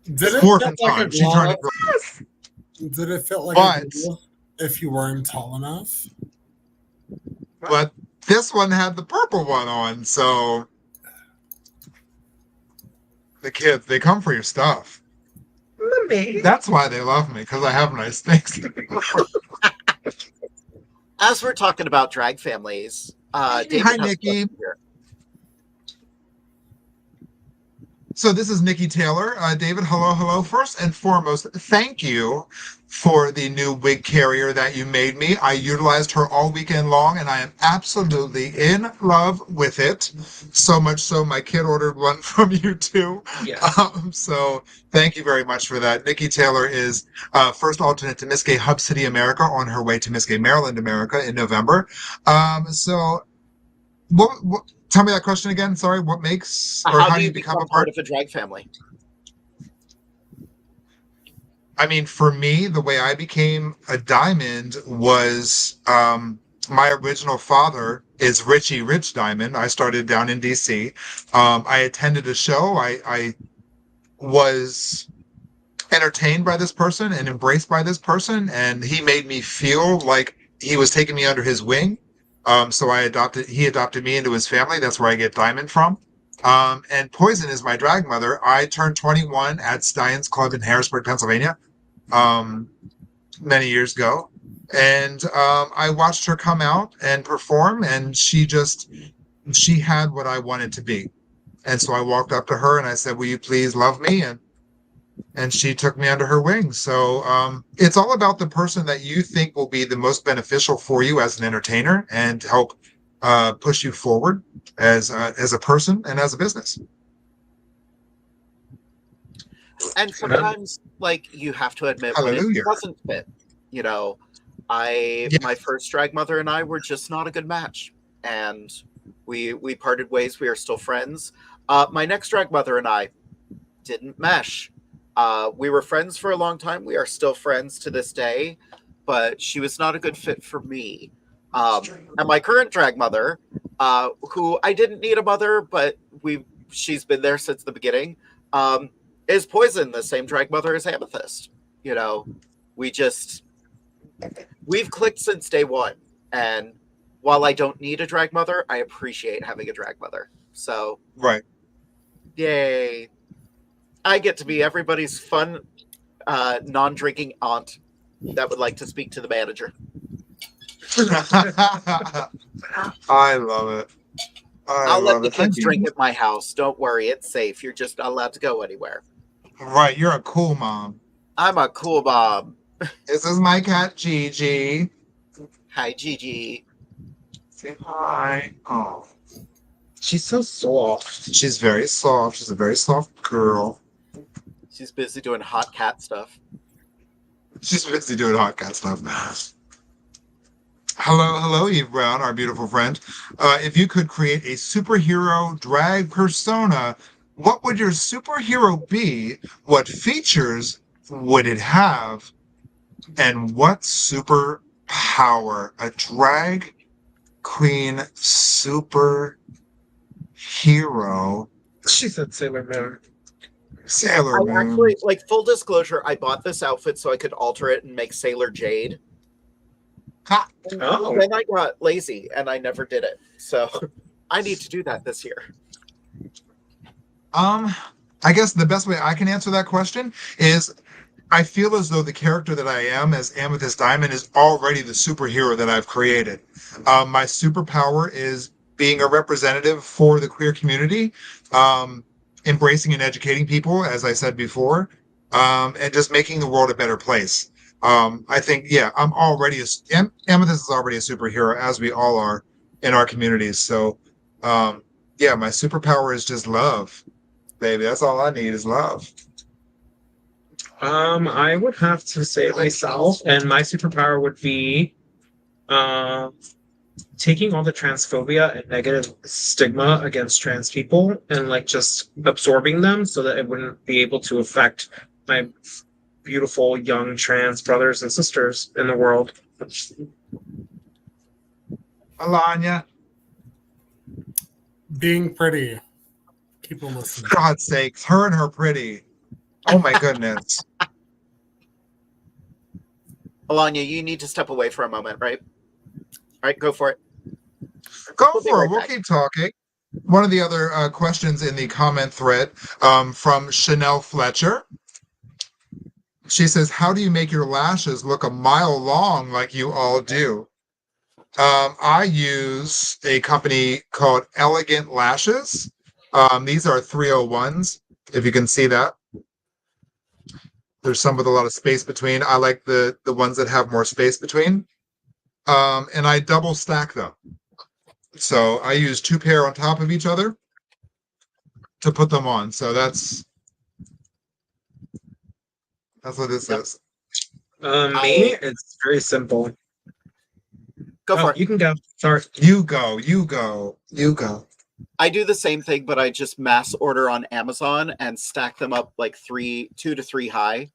Did it morphin' fit like a time. She trying to glove? Did it fit like But- a glove if you weren't tall enough? But this one had the purple one on, so the kids, they come for your stuff. Mommy. That's why they love me, because I have nice things. As we're talking about drag families, David Hi, has Nikki. a question here. So this is Nikki Taylor. David, hello. First and foremost, thank you for the new wig carrier that you made me. I utilized her all weekend long, and I am absolutely in love with it. So much so, my kid ordered one from you too. Yes. So thank you very much for that. Nikki Taylor is first alternate to Miss Gay Hub City America, on her way to Miss Gay Maryland America in November. So what tell me that question again. Sorry. What makes, or How do you become a part of a drag family? I mean, for me, the way I became a diamond was my original father is Richie Rich Diamond. I started down in DC. I attended a show. I was entertained by this person and embraced by this person, and he made me feel like he was taking me under his wing. So he adopted me into his family. That's where I get Diamond from. And Poison is my drag mother. I turned 21 at Stein's Club in Harrisburg, Pennsylvania, many years ago. And I watched her come out and perform, and she had what I wanted to be. And so I walked up to her and I said, will you please love me? And she took me under her wing. So it's all about the person that you think will be the most beneficial for you as an entertainer and help push you forward as a person and as a business. And sometimes, like, you have to admit when Hallelujah. it doesn't fit. You know, my first drag mother and I were just not a good match, and we parted ways. We are still friends. My next drag mother and I didn't mesh. We were friends for a long time. We are still friends to this day, but she was not a good fit for me. And my current drag mother, who I didn't need a mother, but she's been there since the beginning, is Poison, the same drag mother as Amethyst. You know, we've clicked since day one. And while I don't need a drag mother, I appreciate having a drag mother. So, Right. yay. I get to be everybody's fun, non-drinking aunt that would like to speak to the manager. I love it. I'll let the it. Thank kids you. drink at my house. Don't worry, it's safe. You're just not allowed to go anywhere. Right, you're a cool mom. I'm a cool mom. This is my cat Gigi. Hi, Gigi. Say hi. Oh, She's so soft. she's very soft. She's a very soft girl. She's busy doing hot cat stuff. She's busy doing hot cat stuff. Hello, Eve Brown, our beautiful friend. If you could create a superhero drag persona, what would your superhero be? What features would it have? And what superpower? A drag queen super hero. She said Sailor Moon. Sailor I Moon. actually, like, full disclosure, I bought this outfit so I could alter it and make Sailor Jade. Ha! Oh. Then I got lazy and I never did it. So I need to do that this year. I guess the best way I can answer that question is I feel as though the character that I am as Amethyst Diamond is already the superhero that I've created. My superpower is being a representative for the queer community, embracing and educating people, as I said before, and just making the world a better place. I think, yeah, Amethyst is already a superhero, as we all are in our communities. So, yeah, my superpower is just love, baby. That's all I need is love. I would have to say myself, and my superpower would be taking all the transphobia and negative stigma against trans people and like just absorbing them so that it wouldn't be able to affect my beautiful young trans brothers and sisters in the world. Alanya, Being pretty. Keep on listening. for God's sakes, her and her pretty. Oh my goodness. Alanya, you need to step away for a moment, right? All right, go for it. Go We'll be for it. right We'll back. keep talking. One of the other questions in the comment thread from Chanel Fletcher. She says, how do you make your lashes look a mile long like you all do? I use a company called Elegant Lashes. These are 301s, if you can see that. There's some with a lot of space between. I like the ones that have more space between. And I double stack them. So I use 2 pair on top of each other to put them on. So that's what this is. Me, it's very simple. Go for it. You can go. Sorry. You go. I do the same thing, but I just mass order on Amazon and stack them up like 2 to 3 high.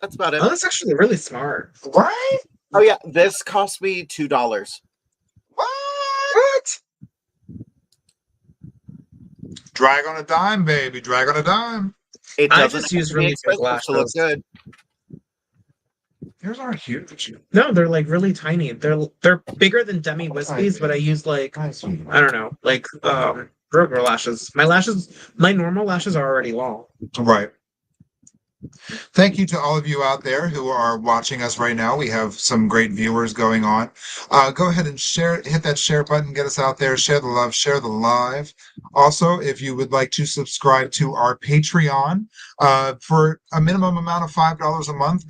That's about it. Oh, that's actually really smart. Right? Oh yeah, this cost me $2. What? Drag on a dime, baby. Drag on a dime. It I doesn't just have use to be really big expensive to look lashes. good. Yours aren't huge. No, they're like really tiny. They're bigger than Demi Wispies, but I use like I don't know, like burger lashes. My normal lashes are already long. Right. Thank you to all of you out there who are watching us right now. We have some great viewers going on. Go ahead and hit that share button, get us out there, share the love, share the live. Also, if you would like to subscribe to our Patreon for a minimum amount of $5 a month,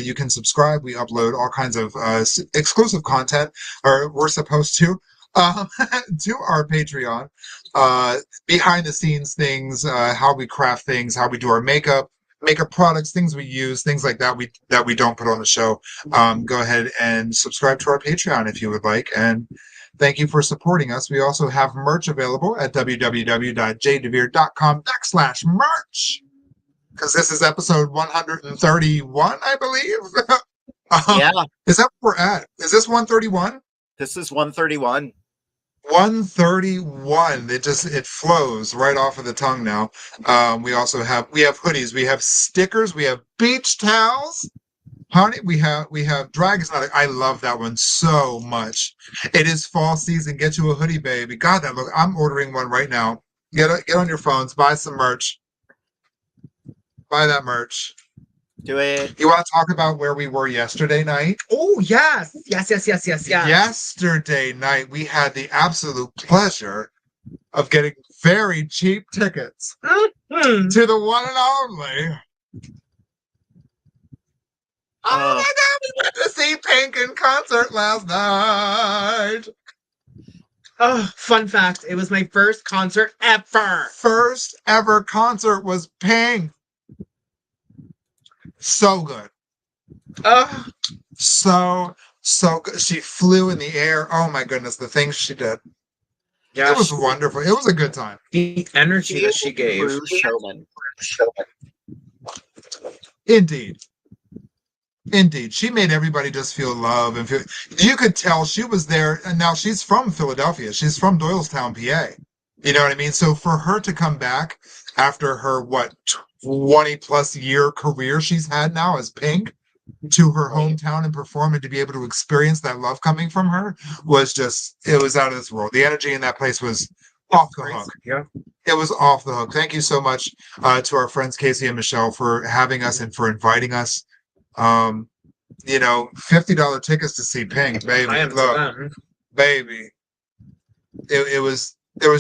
you can subscribe. We upload all kinds of exclusive content, or we're supposed to our Patreon. Behind the scenes things, how we craft things, how we do our makeup products, things we use, things like that we don't put on the show. Go ahead and subscribe to our Patreon if you would like, and thank you for supporting us. We also have merch available at www.jadedevere.com/merch, because this is episode 131, I believe. Yeah, Is that what we're at? Is this 131? this is 131. 131. It flows right off of the tongue now. We have hoodies, we have stickers, we have beach towels. Honey, we have Drag is not I love that one so much. It is fall season. Get you a hoodie, baby. God, I'm ordering one right now. Get on your phones, buy some merch. Buy that merch. Do it. You want to talk about where we were yesterday night? Oh yes. Yesterday night, we had the absolute pleasure of getting very cheap tickets Mm-hmm. to the one and only Oh my God, we went to see Pink in concert last night. Oh, fun fact. It was my first concert ever. First ever concert was Pink. So good. So good. She flew in the air. Oh my goodness, the things she did. Yeah, It was wonderful. It was a good time. the energy that she gave. True showman. Indeed. Indeed. She made everybody just feel love and feel. You could tell she was there. And now she's from Philadelphia. She's from Doylestown, PA. You know what I mean? So for her to come back after her, 20 plus year career she's had now as Pink to her hometown and perform and to be able to experience that love coming from her was just, it was out of this world. The energy in that place was off the hook. Yeah. It was off the hook. Thank you so much to our friends Casey and Michelle for having us and for inviting us. $50 tickets to see Pink, baby. I am to Look, them. baby. There was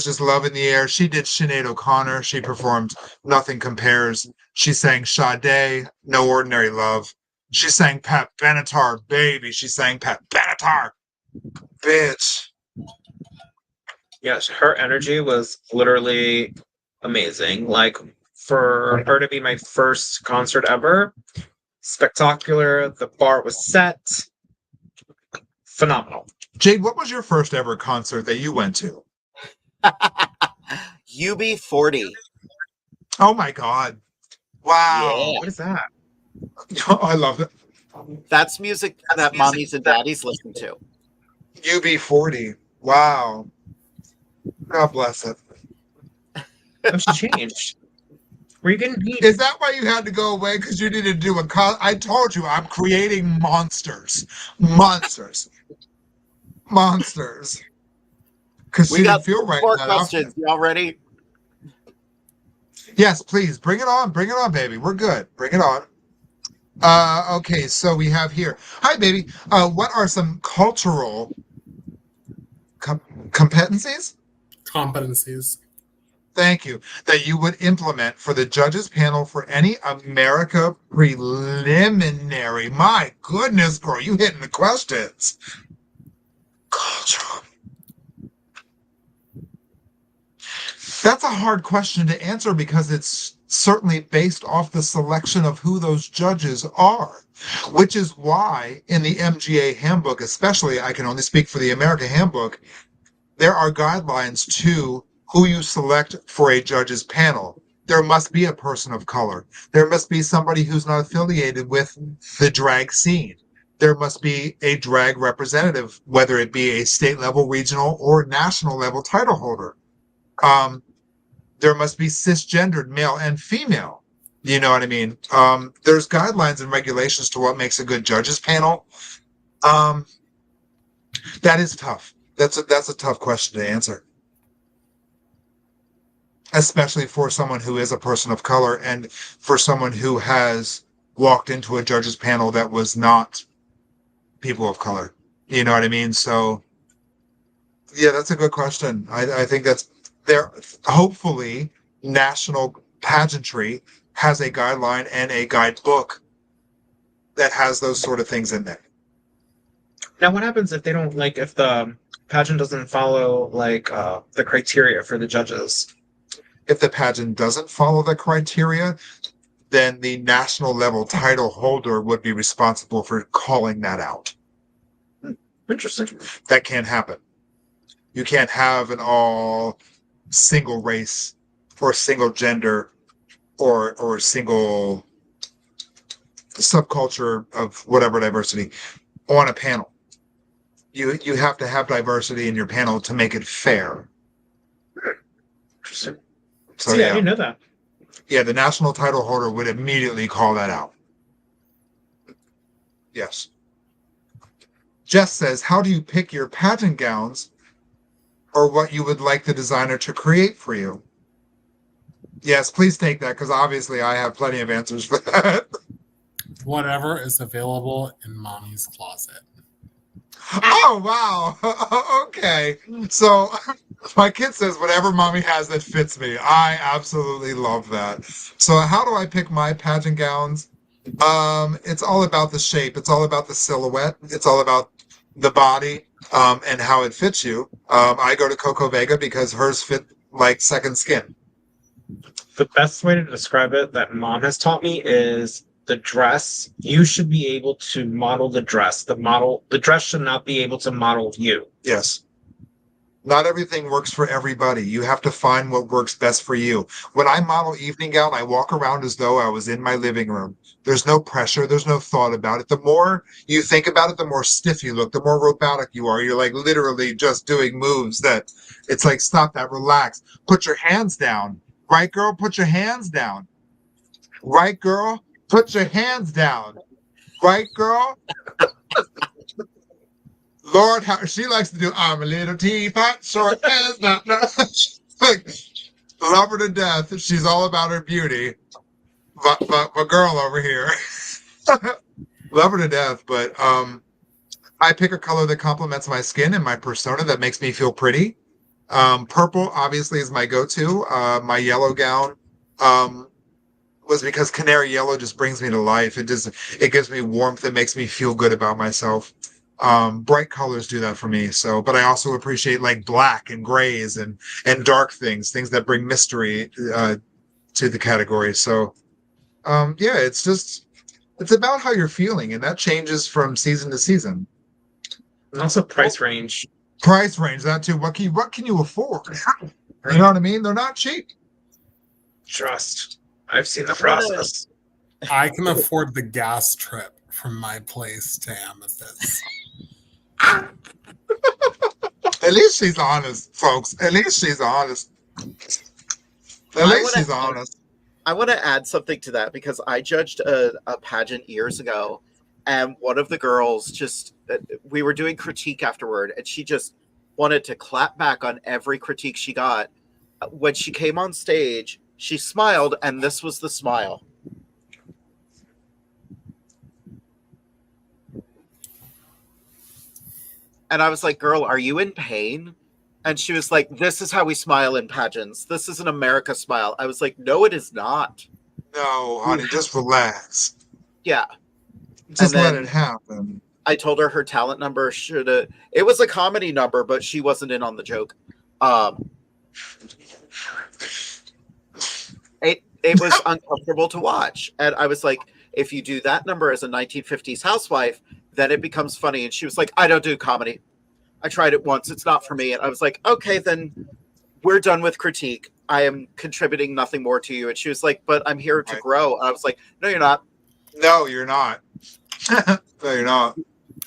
just love in the air. She did Sinead O'Connor. She performed Nothing Compares. She sang Sade, No Ordinary Love. She sang Pat Benatar, baby. She sang Pat Benatar. Bitch. Yes, her energy was literally amazing. Like, for her to be my first concert ever, spectacular. The bar was set. Phenomenal. Jade, what was your first ever concert that you went to? UB40. Oh my God. Wow. Yeah. What is that? I love it. That's music that mommies and daddies listen to. UB40. Wow. God bless it. Oh, she changed. Were you getting beat? Is that why you had to go away? Because you needed to do I told you, I'm creating monsters. Monsters. Monsters. Because she didn't feel right. More questions. Y'all ready? Yes, please. Bring it on. Bring it on, baby. We're good. Bring it on. Okay, so we have here. Hi, baby. What are some cultural competencies? Competencies. Thank you. That you would implement for the judges panel for any America preliminary. My goodness, girl, you hitting the questions. Cultural. That's a hard question to answer because it's certainly based off the selection of who those judges are, which is why in the MGA handbook, especially, I can only speak for the America handbook, there are guidelines to who you select for a judge's panel. There must be a person of color. There must be somebody who's not affiliated with the drag scene. There must be a drag representative, whether it be a state level, regional, or national level title holder. There must be cisgendered male and female. You know what I mean? There's guidelines and regulations to what makes a good judges panel. That is tough. That's a tough question to answer, especially for someone who is a person of color and for someone who has walked into a judges panel that was not people of color. You know what I mean? So, yeah, that's a good question. I think that's there. Hopefully, National Pageantry has a guideline and a guidebook that has those sort of things in there. Now, what happens if they don't, like, if the pageant doesn't follow, like, the criteria for the judges? If the pageant doesn't follow the criteria, then the national level title holder would be responsible for calling that out. Interesting. That can't happen. You can't have an all single race or single gender or single subculture of whatever diversity on a panel. You have to have diversity in your panel to make it fair. Interesting. So Yeah, I didn't know that. Yeah, the national title holder would immediately call that out. Yes. Jess says, how do you pick your pageant gowns or what you would like the designer to create for you? Yes, please take that because obviously I have plenty of answers for that. Whatever is available in mommy's closet. Oh, wow. Okay. So my kid says whatever mommy has that fits me. I absolutely love that. So how do I pick my pageant gowns? It's all about the shape. It's all about the silhouette. It's all about the body, and how it fits you. I go to Coco Vega because hers fit like second skin. The best way to describe it that mom has taught me is the dress. You should be able to model the dress. The dress should not be able to model you. Yes. Not everything works for everybody. You have to find what works best for you. When I model evening gown, I walk around as though I was in my living room. There's no pressure. There's no thought about it. The more you think about it, the more stiff you look, the more robotic you are. You're like literally just doing moves that it's like, stop that, relax. Put your hands down. Right, girl? Put your hands down. Right, girl? Put your hands down. Right, girl? Lord, how she likes to do, I'm a little teapot, short as not. Like, love her to death. She's all about her beauty. But my girl over here, love her to death. But I pick a color that complements my skin and my persona that makes me feel pretty. Purple obviously is my go-to. My yellow gown was because canary yellow just brings me to life. It gives me warmth. It makes me feel good about myself. Bright colors do that for me. So, but I also appreciate like black and grays and dark things that bring mystery to the category. So, yeah, it's about how you're feeling, and that changes from season to season. And also price range. Price range, that too. What can you afford? You know what I mean? They're not cheap. Trust. I've seen the process. I can afford the gas trip from my place to Amethyst. At least she's honest, folks. At least she's honest. At least she's honest. I want to add something to that because I judged a pageant years ago, and one of the girls we were doing critique afterward, and she just wanted to clap back on every critique she got. When she came on stage, she smiled, and this was the smile. And I was like, girl, are you in pain? And she was like, this is how we smile in pageants. This is an America smile. I was like, no, it is not. No, honey, just relax. Yeah. Just let it happen. I told her talent number it was a comedy number, but she wasn't in on the joke. It was uncomfortable to watch. And I was like, if you do that number as a 1950s housewife, then it becomes funny. And she was like, I don't do comedy. I tried it once. It's not for me. And I was like, okay, then we're done with critique. I am contributing nothing more to you. And she was like, but I'm here to grow. And I was like, no, you're not. No, you're not. No, you're not.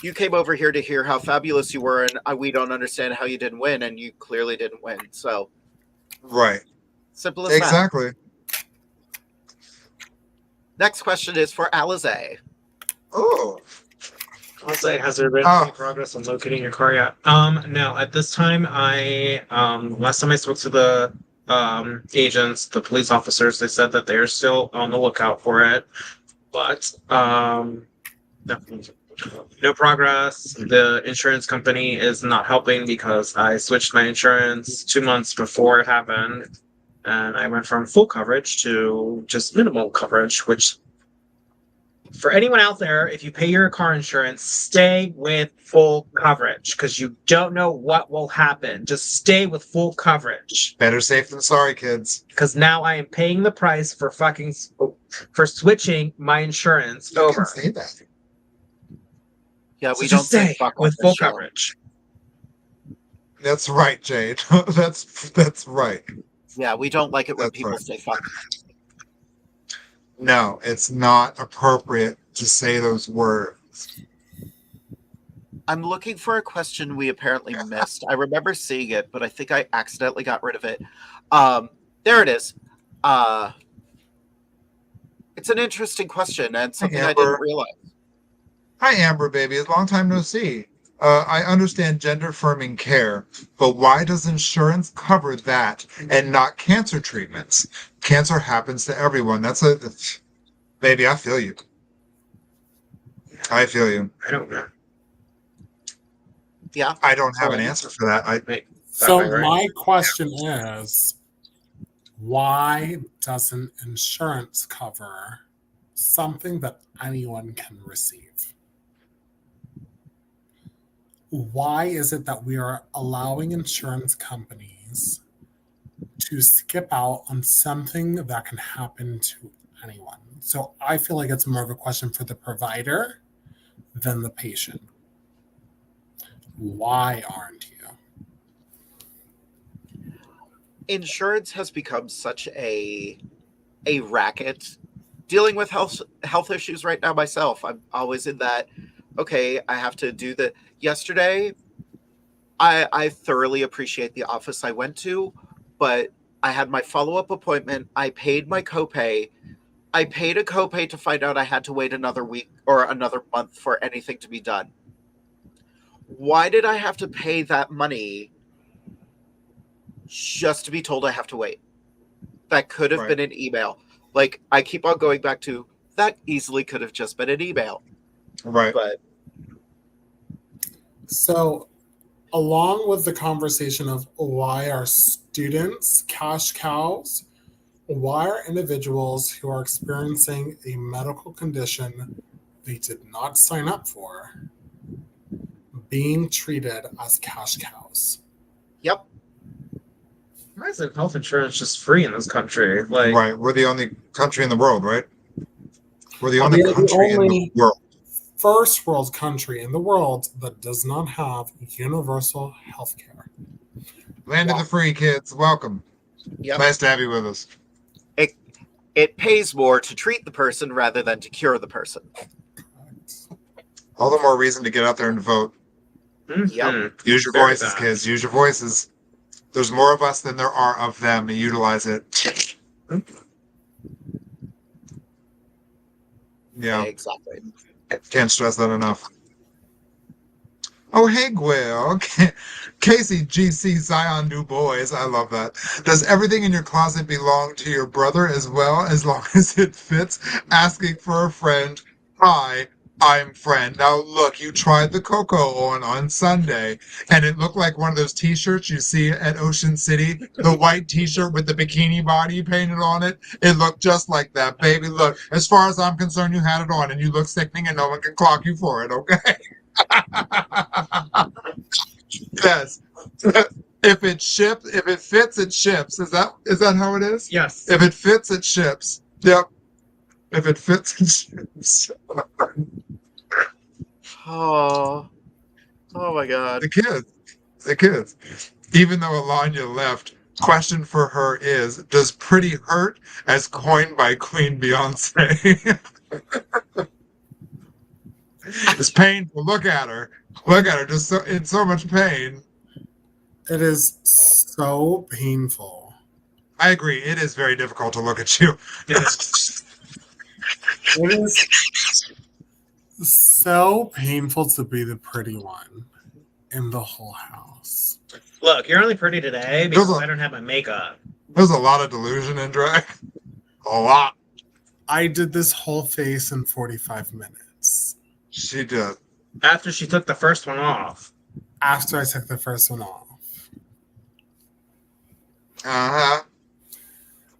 You came over here to hear how fabulous you were, and we don't understand how you didn't win, and you clearly didn't win. So, right. Simple as that. Exactly. Next question is for ALIZEE. Oh. ALIZEE, has there been any progress on locating your car yet? No. At this time, last time I spoke to the agents, the police officers, they said that they're still on the lookout for it, but no progress. The insurance company is not helping because I switched my insurance 2 months before it happened, and I went from full coverage to just minimal coverage, which for anyone out there, if you pay your car insurance, stay with full coverage because you don't know what will happen. Just stay with full coverage. Better safe than sorry, kids. Because now I am paying the price for switching my insurance over. Can say that. Yeah, we don't stay with full coverage. That's right, Jade. That's right. Yeah, we don't like it when people say fuck. No, it's not appropriate to say those words. I'm looking for a question we apparently missed. I remember seeing it, but I think I accidentally got rid of it. There it is. It's an interesting question and something I didn't realize. Hi, Amber, baby. It's long time no see. I understand gender affirming care, but why does insurance cover that and not cancer treatments? Cancer happens to everyone. Baby, I feel you. I feel you. I don't know. Yeah. I don't have an answer for that. So my question is, why doesn't insurance cover something that anyone can receive. Why is it that we are allowing insurance companies to skip out on something that can happen to anyone? So I feel like it's more of a question for the provider than the patient. Why aren't you? Insurance has become such a racket. Dealing with health issues right now myself, I'm always in that, okay, I have to do the yesterday. I thoroughly appreciate the office I went to, but I had my follow-up appointment. I paid my copay. I paid a copay to find out I had to wait another week or another month for anything to be done. Why did I have to pay that money just to be told I have to wait? That could have been an email. Like, I keep on going back to, that easily could have just been an email. Right. But so, along with the conversation of why are students cash cows, why are individuals who are experiencing a medical condition they did not sign up for being treated as cash cows? Yep. Why isn't health insurance just free in this country? Like, Right. We're the only country in the world, right? We're the only We are country in the world. first world country in the world that does not have universal health care. Land of the free, kids. Welcome. Yep. Nice to have you with us. It pays more to treat the person rather than to cure the person. All the more reason to get out there and vote. Yep. Use your Very voices, bad. kids. Use your voices. There's more of us than there are of them. And utilize it. Yeah. Exactly. Can't stress that enough. Oh, hey, Gwill. Casey GC Zion Du Bois. I love that. Does everything in your closet belong to your brother as well, as long as it fits? Asking for a friend. Hi, I'm friend. Now, look, you tried the cocoa on Sunday, and it looked like one of those T-shirts you see at Ocean City, the white T-shirt with the bikini body painted on it. It looked just like that, baby. Look, as far as I'm concerned, you had it on, and you look sickening, and no one can clock you for it, okay? Yes. If it fits, it ships. Is that how it is? yes. If it fits, it ships. Yep. If it fits, it ships. Oh my God. The kids. Even though Alanya left, question for her is, does pretty hurt as coined by Queen Beyonce? It's painful. Look at her. Just in so much pain. It is so painful. I agree. It is very difficult to look at you. It is so painful to be the pretty one in the whole house. Look, you're only pretty today because I don't have my makeup. There's a lot of delusion in drag. A lot. I did this whole face in 45 minutes. She did. After she took the first one off. After I took the first one off. Uh-huh.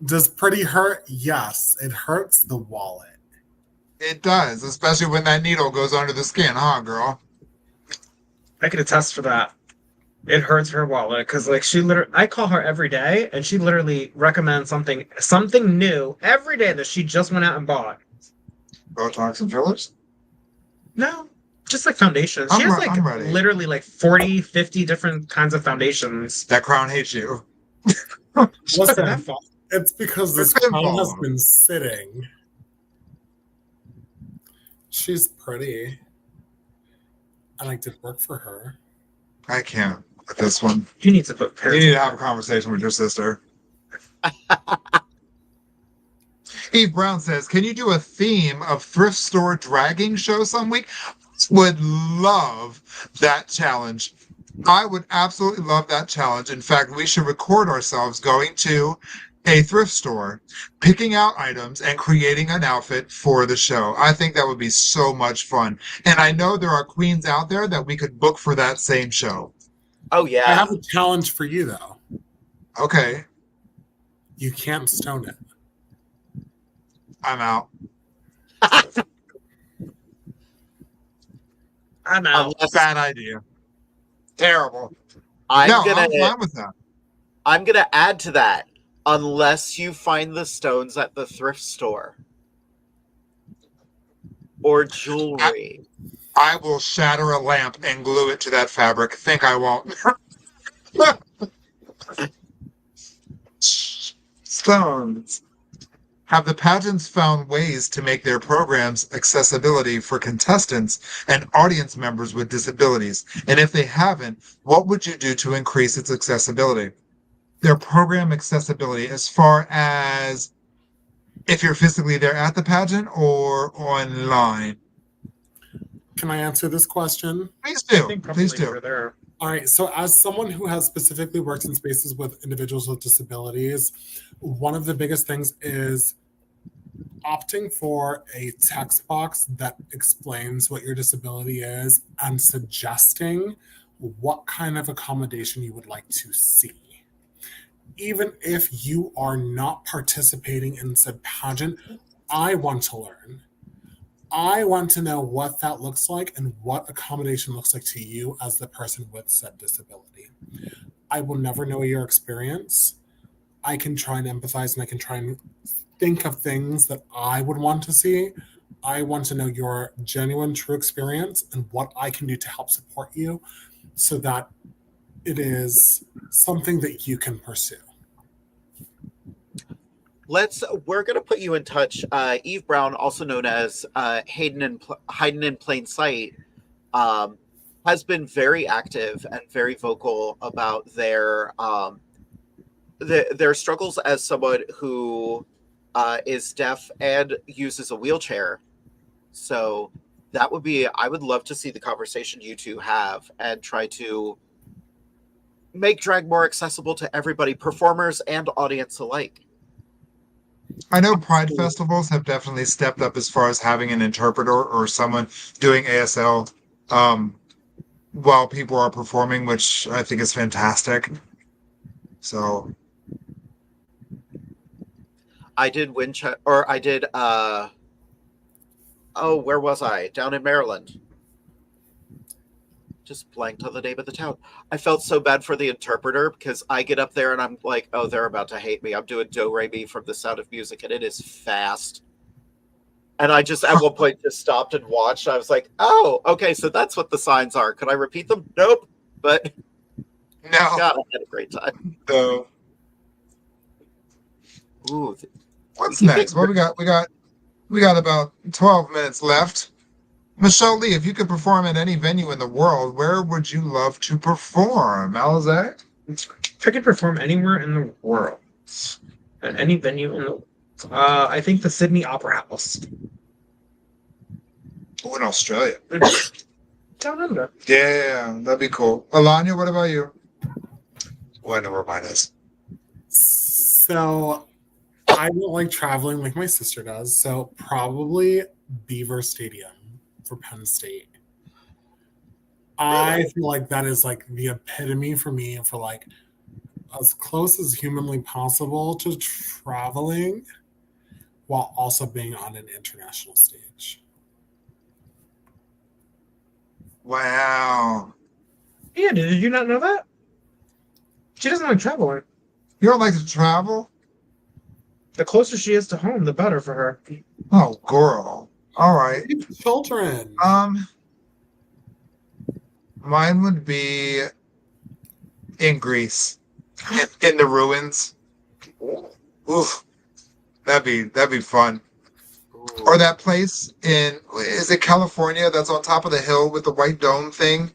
Does pretty hurt? Yes, it hurts the wallet. It does, especially when that needle goes under the skin, huh, girl? I can attest for that. It hurts her wallet because, like, I call her every day, and she literally recommends something new every day that she just went out and bought. Botox and fillers? No, just like foundations. She has literally like 40, 50 different kinds of foundations. That crown hates you. Listen, it's because this crown has been sitting. She's pretty. And I did work for her. I can't with this one. You need to put You need to have a conversation with your sister. Eve Brown says, can you do a theme of thrift store dragging show some week? Would love that challenge. I would absolutely love that challenge. In fact, we should record ourselves going to a thrift store, picking out items, and creating an outfit for the show. I think that would be so much fun. And I know there are queens out there that we could book for that same show. Oh, yeah. I have a challenge for you, though. Okay. You can't stone it. I'm out. I'm out. Bad idea. Terrible. I'm I'm fine with that. I'm gonna add to that. Unless you find the stones at the thrift store or jewelry. I will shatter a lamp and glue it to that fabric. Think I won't. Stones. Have the pageants found ways to make their programs accessibility for contestants and audience members with disabilities? And if they haven't, what would you do to increase its accessibility? Their program accessibility as far as if you're physically there at the pageant or online? Can I answer this question? Please I do. think probably Please do. for there. All right. So, as someone who has specifically worked in spaces with individuals with disabilities, one of the biggest things is opting for a text box that explains what your disability is and suggesting what kind of accommodation you would like to see. Even if you are not participating in said pageant, I want to learn. I want to know what that looks like and what accommodation looks like to you as the person with said disability. I will never know your experience. I can try and empathize and I can try and think of things that I would want to see. I want to know your genuine, true experience and what I can do to help support you so that it is something that you can pursue. We're gonna put you in touch. Eve Brown, also known as Hidden in Plain Sight, has been very active and very vocal about their struggles as someone who is deaf and uses a wheelchair. So that would be, I would love to see the conversation you two have and try to make drag more accessible to everybody, performers and audience alike. I know Pride festivals have definitely stepped up as far as having an interpreter or someone doing ASL while people are performing, which I think is fantastic. So I did Winchester, or I did, where was I? Down in Maryland. Just blanked on the name of the town. I felt so bad for the interpreter because I get up there and I'm like, oh, they're about to hate me. I'm doing Do Re Mi from The Sound of Music and it is fast. And I just at one point just stopped and watched. I was like, oh, okay, so that's what the signs are. Could I repeat them? Nope. But no, God, I had a great time. So Ooh, what's next? Well, we got about 12 minutes left. Michelle Lee, if you could perform at any venue in the world, where would you love to perform? Alize? If I could perform anywhere in the world, at any venue in the I think the Sydney Opera House. Oh, in Australia. Down under. Yeah, that'd be cool. Alanya, what about you? Well, I know where mine is. So I don't like traveling like my sister does, so probably Beaver Stadium for Penn State. I feel like that is like the epitome for me for like as close as humanly possible to traveling while also being on an international stage. Wow. Yeah, did you not know that? She doesn't like traveling. You don't like to travel? The closer she is to home, the better for her. Oh, girl. All right. Children. Mine would be in Greece, in the ruins. Oof, that'd be fun. Or that place is it California that's on top of the hill with the white dome thing?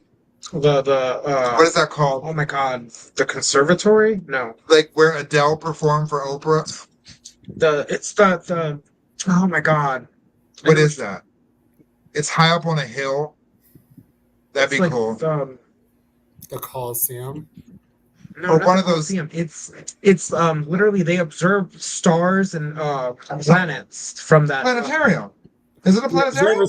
What is that called? Oh my God, the conservatory? No, like where Adele performed for Oprah. It's the oh my God. What is that? It's high up on a hill. That'd be like, cool. The Coliseum. No, or one of those. It's literally they observe stars and planets from that planetarium. Is it a planetarium?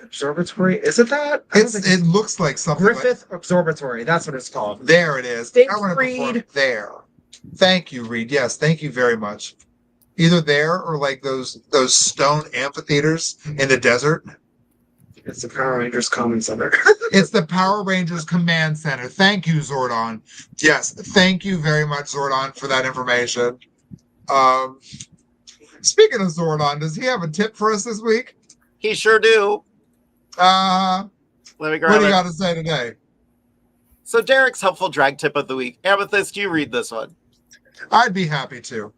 Observatory? Is it that? It looks like something. Griffith Observatory. That's what it's called. There it is. Thanks, I want to Reed. perform there. Thank you, Reed. Yes, thank you very much. Either there or like those stone amphitheaters in the desert. It's the Power Rangers Common Center. It's the Power Rangers Command Center. Thank you, Zordon. Yes, thank you very much, Zordon, for that information. Speaking of Zordon, does he have a tip for us this week? He sure do. Let me grab what do you it. got to say today? So Derek's helpful drag tip of the week. Amethyst, you read this one. I'd be happy to.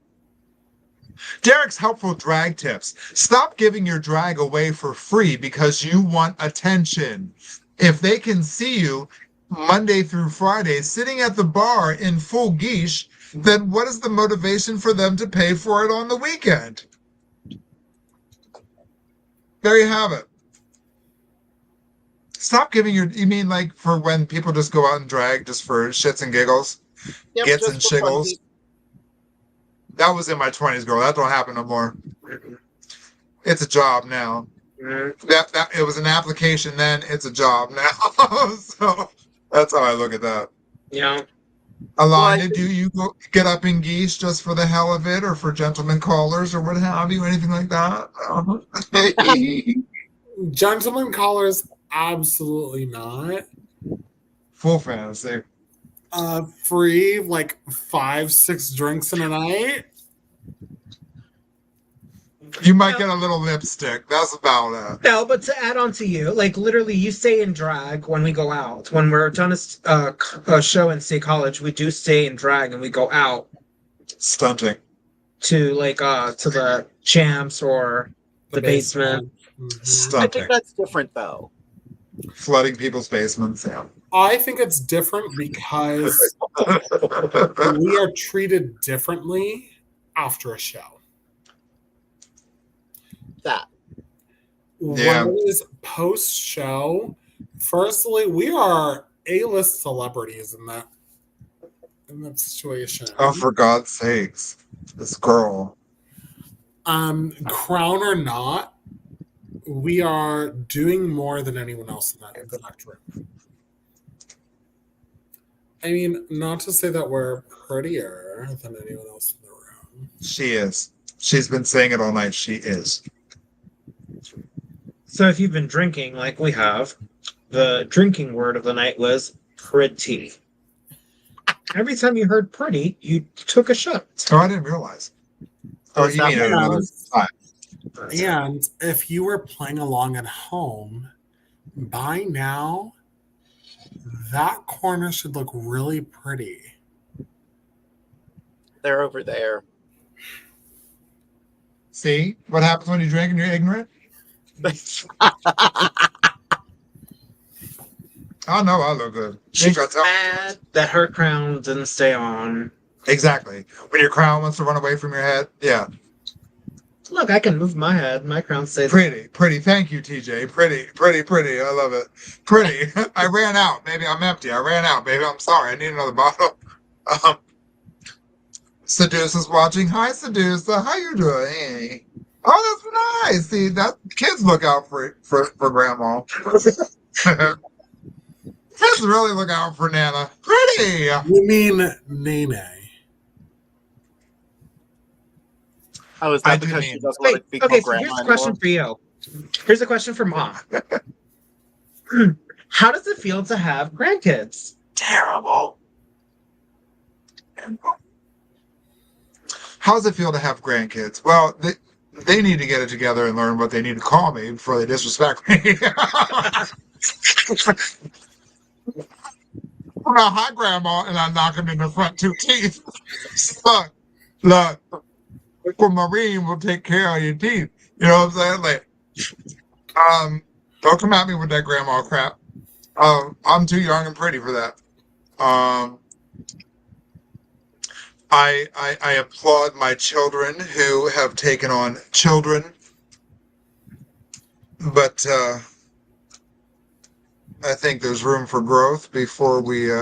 Derek's helpful drag tips. Stop giving your drag away for free because you want attention. If they can see you Monday through Friday sitting at the bar in full geesh, then what is the motivation for them to pay for it on the weekend? There you have it. Stop giving your... You mean like for when people just go out and drag just for shits and giggles? Yep, Gets just and for shiggles? funsies. That was in my 20s, girl. That don't happen no more. It's a job now. That it was an application then. It's a job now. So that's how I look at that. Yeah. Alanya, do you go get up in geese just for the hell of it, or for gentlemen callers, or what have you, anything like that? Gentleman callers, absolutely not. Full fantasy. Free, like 5-6 drinks in a night. You might get a little lipstick. That's about it. No, but to add on to you, like literally, you stay in drag when we go out. When we're done a show in State College, we do stay in drag and we go out Stunting. to to the champs or the basement. Mhm. I Stunting. think that's different though. Flooding people's basements. Yeah. I think it's different because we are treated differently after a show. That. Yeah. When it is post-show, firstly, we are A-list celebrities in that situation. Oh, for God's sakes. This girl. Crown or not, we are doing more than anyone else in that room. I mean, not to say that we're prettier than anyone else in the room. She is. She's been saying it all night. She is. So if you've been drinking like we have, the drinking word of the night was pretty. Every time you heard pretty, you took a shot. Oh, I didn't realize. Oh, you mean at another time. And if you were playing along at home, by now, that corner should look really pretty. They're over there. See what happens when you drink and you're ignorant? Oh no, I look good. She's mad that her crown didn't stay on. Exactly. When your crown wants to run away from your head. Yeah. Look, I can move my head. My crown stays. Pretty. Thank you, TJ. Pretty. I love it. Pretty. I ran out. Maybe I'm empty. I ran out. Maybe I'm sorry. I need another bottle. Seduce is watching. Hi, Seduce. How you doing? Hey. Oh, that's nice. See, that kids look out for grandma. Kids really look out for Nana. Pretty. You mean Nene? Oh, is I that do because mean- she doesn't want to be called Okay, so grandma here's a question anymore? for you. Here's a question for Mom. How does it feel to have grandkids? Terrible. How does it feel to have grandkids? Well, they need to get it together and learn what they need to call me before they disrespect me. Well, hi, Grandma, and I knock him in the front 2 teeth. Look, Uncle Marine will take care of your teeth. You know what I'm saying? Like, don't come at me with that grandma crap. I'm too young and pretty for that. I applaud my children who have taken on children, but I think there's room for growth before we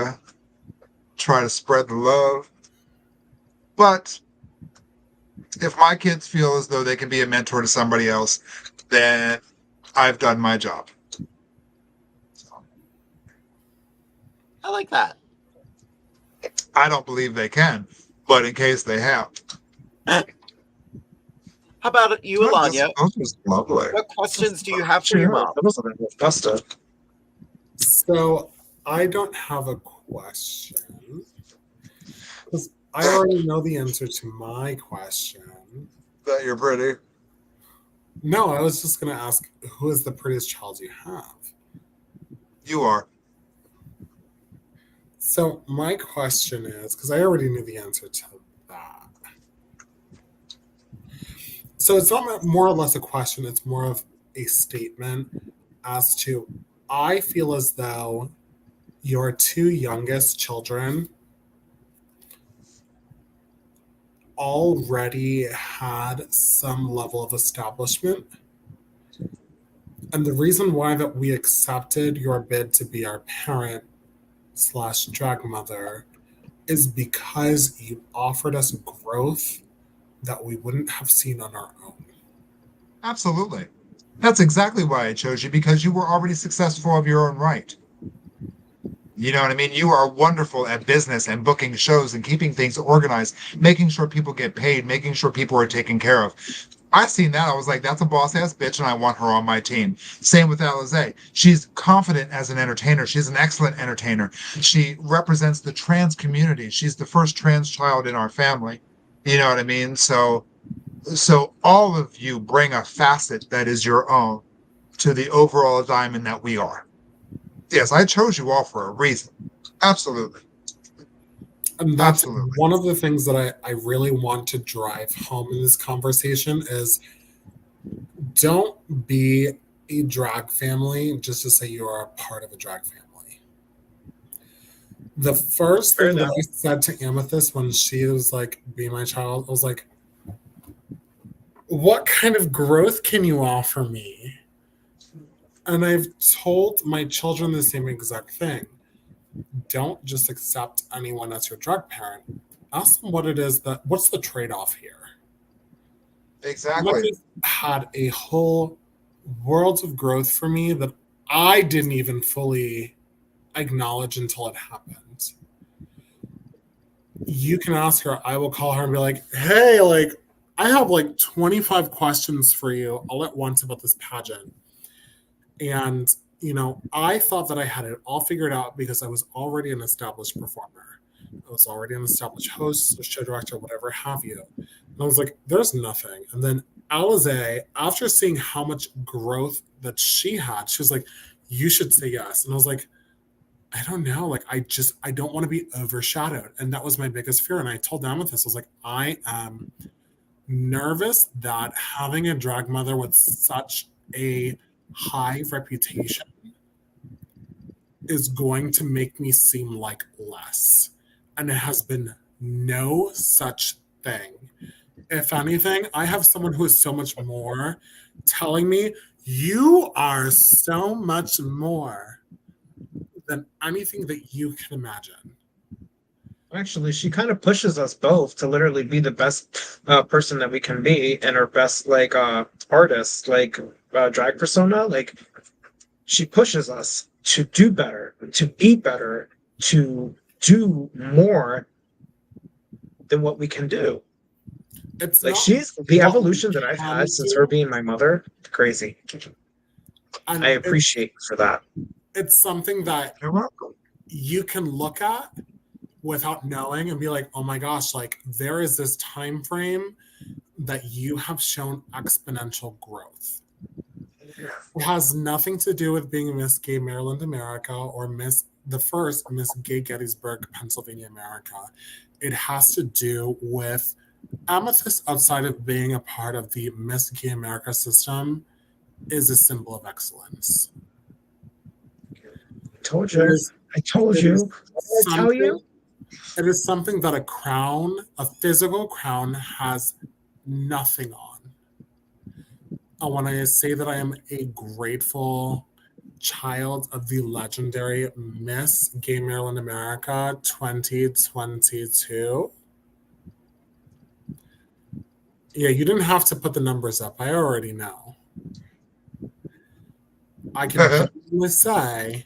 try to spread the love. But if my kids feel as though they can be a mentor to somebody else, then I've done my job. So, I like that. I don't believe they can, but in case they have. How about you, Alanya? That was lovely. What questions do you have for your mom? That was fantastic. So I don't have a question because I already know the answer to my question. That you're pretty. No, I was just going to ask, who is the prettiest child you have? You are. So my question is, because I already knew the answer to that. So it's not more or less a question, it's more of a statement as to, I feel as though your two youngest children already had some level of establishment. And the reason why that we accepted your bid to be our parent / drag mother is because you offered us growth that we wouldn't have seen on our own. Absolutely. That's exactly why I chose you, because you were already successful of your own right. You know what I mean? You are wonderful at business and booking shows and keeping things organized, making sure people get paid, making sure people are taken care of. I seen that. I was like, that's a boss ass bitch, and I want her on my team. Same with ALIZEE. She's confident as an entertainer. She's an excellent entertainer. She represents the trans community. She's the first trans child in our family. You know what I mean? So all of you bring a facet that is your own to the overall diamond that we are. Yes, I chose you all for a reason. Absolutely. And that's Absolutely. one of the things that I really want to drive home in this conversation is don't be a drag family just to say you are a part of a drag family. The first thing that I said to Amethyst when she was like, be my child, I was like, what kind of growth can you offer me? And I've told my children the same exact thing. Don't just accept anyone as your drag parent. Ask them what it is what's the trade-off here? Exactly. Had a whole world of growth for me that I didn't even fully acknowledge until it happened. You can ask her, I will call her and be like, hey, like, I have like 25 questions for you all at once about this pageant. And, you know, I thought that I had it all figured out because I was already an established performer. I was already an established host, show director, whatever have you. And I was like, there's nothing. And then ALIZEE, after seeing how much growth that she had, she was like, you should say yes. And I was like, I don't know. Like, I don't want to be overshadowed. And that was my biggest fear. And I told Amethyst, I was like, I am nervous that having a drag mother with such a high reputation is going to make me seem like less. And it has been no such thing. If anything, I have someone who is so much more telling me, you are so much more than anything that you can imagine. Actually, she kind of pushes us both to literally be the best person that we can be and our best like artist, like drag persona. Like, she pushes us to do better, to be better, to do more than what we can do. It's like, not she's the what evolution that we I've can had since do. her being my mother. Crazy. And I appreciate for that. It's something that You're welcome. you can look at without knowing and be like, oh my gosh, like there is this time frame that you have shown exponential growth. It has nothing to do with being Miss Gay Maryland America or the first Miss Gay Gettysburg, Pennsylvania America. It has to do with Amethyst, outside of being a part of the Miss Gay America system, is a symbol of excellence. I told you. I told you. I tell you. It is something that a crown, a physical crown, has nothing on. And when I say that I am a grateful child of the legendary Miss Gay Maryland America 2022. Yeah, you didn't have to put the numbers up. I already know. I can genuinely say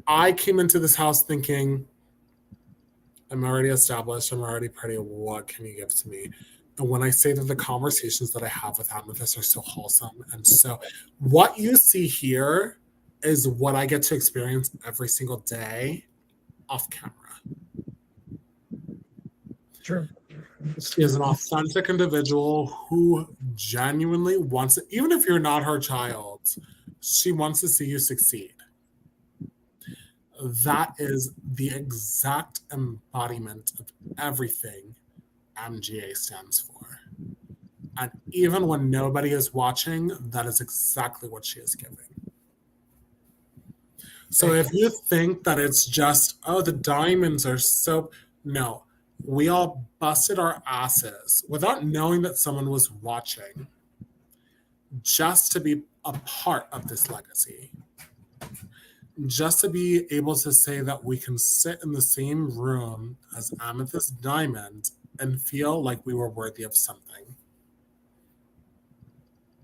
I came into this house thinking, I'm already established. I'm already pretty. What can you give to me? And when I say that the conversations that I have with Amethyst are so wholesome, and so what you see here is what I get to experience every single day off camera. True. She is an authentic individual who genuinely wants it, even if you're not her child, she wants to see you succeed. That is the exact embodiment of everything MGA stands for. And even when nobody is watching, that is exactly what she is giving. So if you think that it's just, oh, the diamonds are so... No. We all busted our asses without knowing that someone was watching just to be a part of this legacy. Just to be able to say that we can sit in the same room as Amethyst Diamond and feel like we were worthy of something.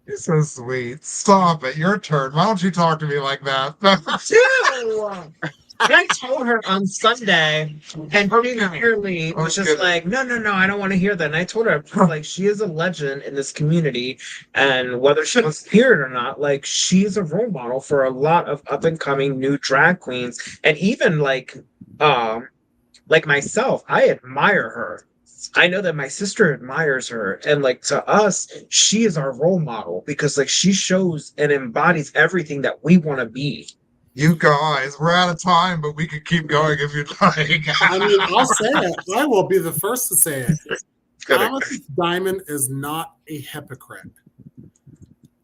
You're so sweet. Stop it. Your turn. Why don't you talk to me like that? And I told her on Sunday, and she clearly was just like, no, I don't want to hear that. And I told her, like, she is a legend in this community, and whether she wants to hear it or not, like, she's a role model for a lot of up and coming new drag queens, and even like myself, I admire her. I know that my sister admires her, and like to us, she is our role model because like she shows and embodies everything that we want to be. You guys, we're out of time, but we could keep going if you'd like. I mean, I'll say it. I will be the first to say it. Amethyst Diamond is not a hypocrite.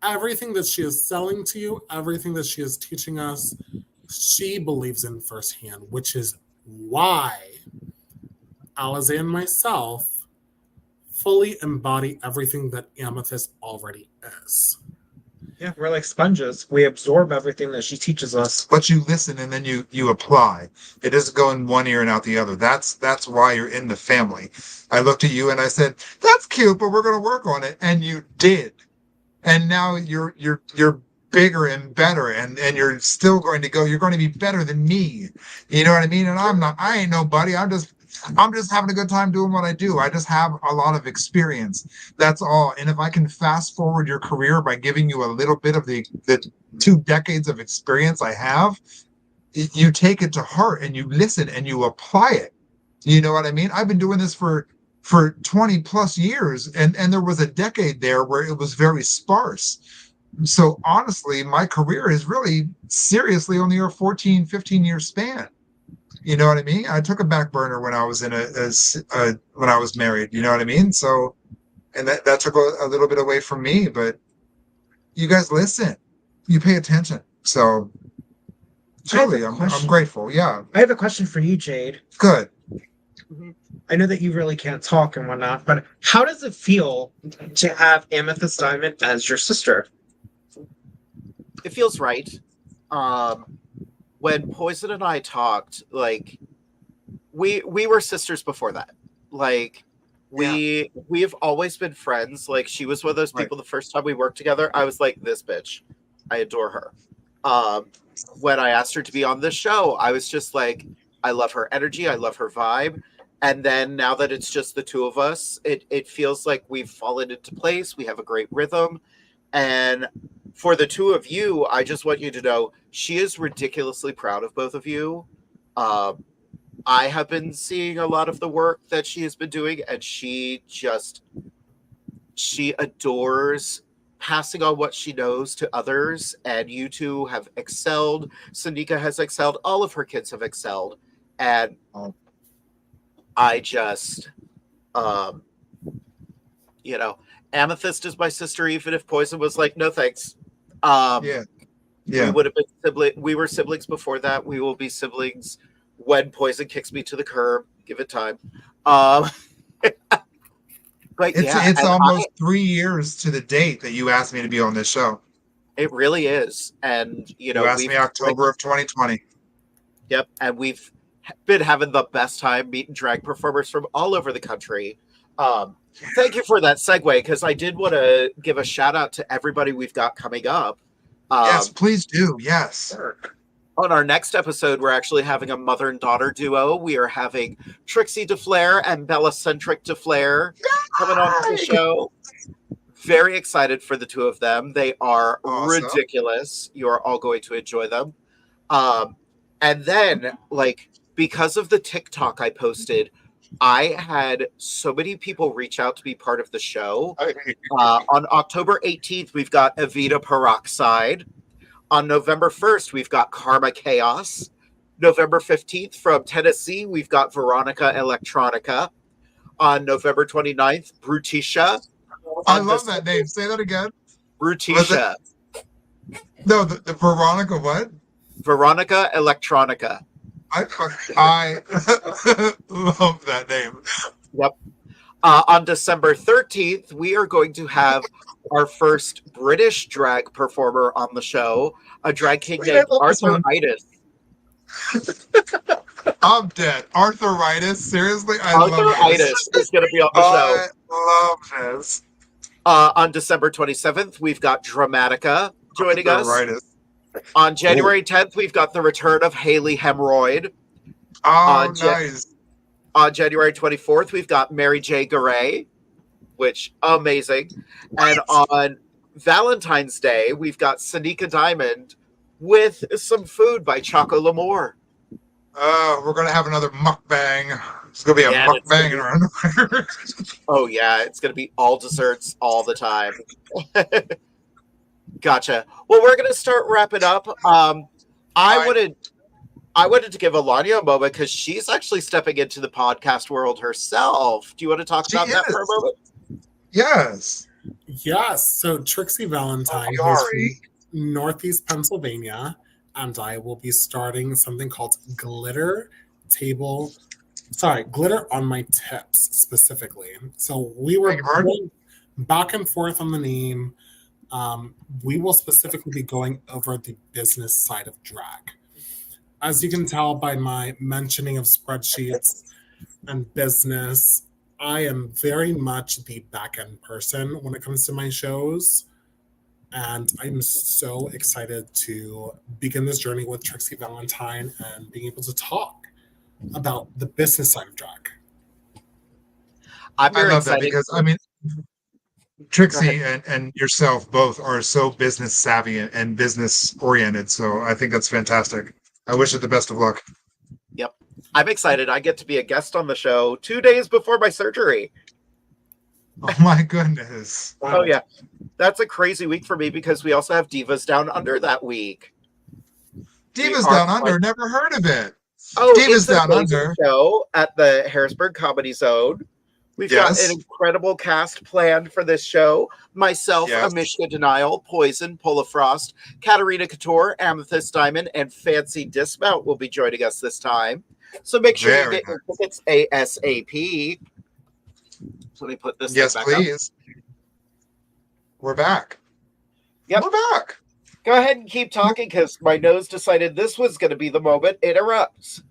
Everything that she is selling to you, everything that she is teaching us, she believes in firsthand, which is why Alize and myself fully embody everything that Amethyst already is. Yeah, we're like sponges. We absorb everything that she teaches us. But you listen and then you apply. It doesn't go in one ear and out the other. That's why you're in the family. I looked at you and I said, "That's cute, but we're going to work on it." And you did. And now you're bigger and better, and you're still going to go. You're going to be better than me. You know what I mean? And I ain't nobody. I'm just having a good time doing what I do. I just have a lot of experience. That's all. And if I can fast forward your career by giving you a little bit of the 2 decades of experience I have, you take it to heart and you listen and you apply it. You know what I mean? I've been doing this for 20 plus years, and there was a decade there where it was very sparse. So honestly, my career is really seriously only a 14, 15-year span. You know what I mean? I took a back burner when I was when I was married. You know what I mean? So, and that took a little bit away from me. But you guys listen, you pay attention. So, truly, I'm grateful. Yeah. I have a question for you, Jade. Good. I know that you really can't talk and whatnot, but how does it feel to have Amethyst Diamond as your sister? It feels right. When Poison and I talked, like we were sisters before that. Like we have always been friends. Like she was one of those people. The first time we worked together, I was like, this bitch, I adore her. When I asked her to be on this show, I was just like, I love her energy, I love her vibe. And then now that it's just the two of us, it feels like we've fallen into place. We have a great rhythm. And for the two of you, I just want you to know she is ridiculously proud of both of you. I have been seeing a lot of the work that she has been doing, and she adores passing on what she knows to others. And you two have excelled. Sanika has excelled. All of her kids have excelled. And I just, Amethyst is my sister, even if Poison was like, no thanks. Yeah. We would have been siblings. We were siblings before that. We will be siblings when Poison kicks me to the curb. Give it time. But it's almost 3 years to the date that you asked me to be on this show. It really is. And, you asked me October of 2020. Yep. And we've been having the best time meeting drag performers from all over the country. Thank you for that segue, because I did want to give a shout out to everybody we've got coming up. Yes, please do. Yes. On our next episode, we're actually having a mother and daughter duo. We are having Trixie DeFlair and Bella Centric DeFlair coming on to the show. Very excited for the two of them. They are Awesome. ridiculous. You are all going to enjoy them. And then, like, because of the TikTok I posted, I had so many people reach out to be part of the show. On October 18th, we've got Evita Peroxide. On November 1st, we've got Karma Chaos. November 15th, from Tennessee, we've got Veronica Electronica. On November 29th, Brutisha. I love that name. Say that again. Brutisha. No, the Veronica what? Veronica Electronica. I love that name. Yep. On December 13th, we are going to have our first British drag performer on the show, a drag king named Arthuritis. I'm dead. Arthuritis? Seriously? I love Arthuritis is going to be on the show. I love this. On December 27th, we've got Dramatica joining us. On January 10th, we've got the return of Haley Hemorrhoid. Oh, nice. On January 24th, we've got Mary J. Garay, which, amazing. And on Valentine's Day, we've got Sanika Diamond with some food by Choco L'Amour. We're going to have another mukbang. It's going to be a mukbang around. Oh, yeah. It's going to be all desserts all the time. Gotcha. Well, we're going to start wrapping up. I wanted to give Alanya a moment because she's actually stepping into the podcast world herself. Do you want to talk about that for a moment? Yes. Yes. So Trixie Valentine is from Northeast Pennsylvania, and I will be starting something called Glitter on My Tips specifically. So we were going back and forth on the name. We will specifically be going over the business side of drag. As you can tell by my mentioning of spreadsheets and business, I am very much the back-end person when it comes to my shows. And I'm so excited to begin this journey with Trixie Valentine and being able to talk about the business side of drag. I'm very excited. That because, I mean, Trixie and yourself both are so business savvy and business oriented. So I think that's fantastic. I wish it the best of luck. Yep. I'm excited. I get to be a guest on the show 2 days before my surgery. Oh my goodness. Oh yeah. That's a crazy week for me because we also have Divas Down Under that week. Divas Down Under? Never heard of it. Oh, Divas Down Under. Show at the Harrisburg Comedy Zone. We've got an incredible cast planned for this show. Myself, Amishka Denial, Poison, Pola Frost, Katarina Couture, Amethyst Diamond, and Fancy Dismount will be joining us this time. So make sure you get your tickets ASAP. So let me put this back please. Up. We're back. Yep. We're back. Go ahead and keep talking because my nose decided this was going to be the moment it erupts.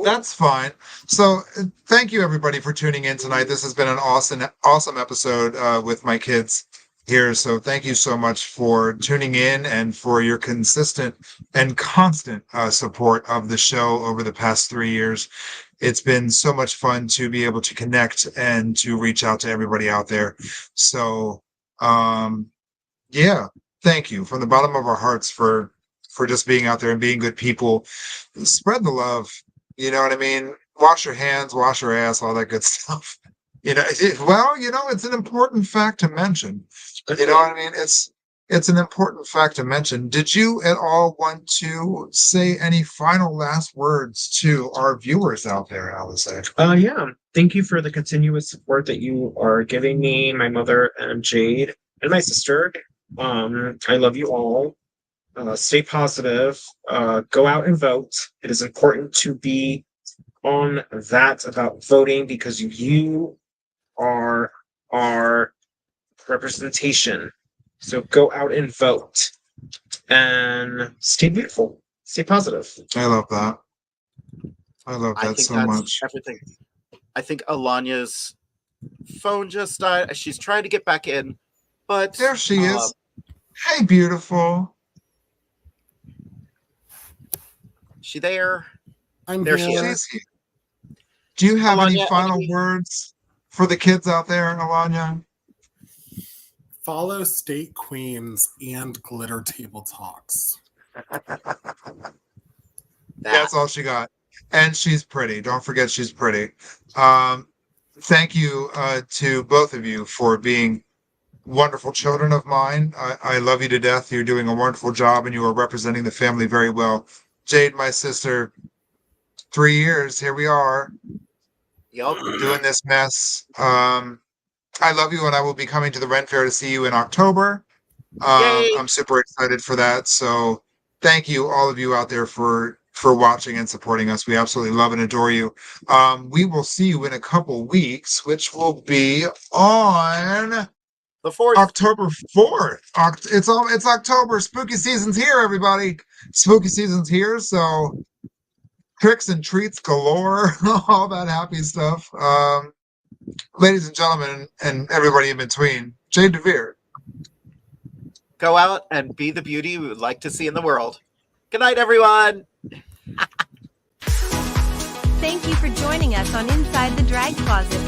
That's fine. So thank you everybody for tuning in tonight. This has been an awesome episode with my kids here. So thank you so much for tuning in and for your consistent and constant support of the show over the past 3 years. It's been so much fun to be able to connect and to reach out to everybody out there. So thank you from the bottom of our hearts for just being out there and being good people. Spread the love. You know what I mean? Wash your hands, wash your ass, all that good stuff. You know, it's an important fact to mention. You know what I mean? It's an important fact to mention. Did you at all want to say any final last words to our viewers out there, ALIZEE? Yeah. Thank you for the continuous support that you are giving me, my mother, and Jade, and my sister. I love you all. Stay positive. Go out and vote. It is important to be on that about voting because you are our representation. So go out and vote and stay beautiful. Stay positive. I love that. I love that so much. Everything. I think Alanya's phone just died. She's trying to get back in, but there she is. Hey, beautiful. She there? I'm there. Here. She is. Do you have any final words? for the kids out there, Alanya? Follow State Queens and Glitter Table Talks. That's all she got. And she's pretty. Don't forget she's pretty. Thank you to both of you for being wonderful children of mine. I love you to death. You're doing a wonderful job and you are representing the family very well. Jade, my sister, 3 years. Here we are. Yep. Doing this mess. I love you and I will be coming to the Ren Fair to see you in October. Yay. I'm super excited for that. So thank you, all of you out there, for watching and supporting us. We absolutely love and adore you. We will see you in a couple weeks, which will be on The 4th. October 4th. It's October. Spooky season's here, everybody. Spooky season's here, so tricks and treats galore, all that happy stuff. Ladies and gentlemen, and everybody in between, Jade DeVere. Go out and be the beauty we would like to see in the world. Good night, everyone. Thank you for joining us on Inside the Drag Closet.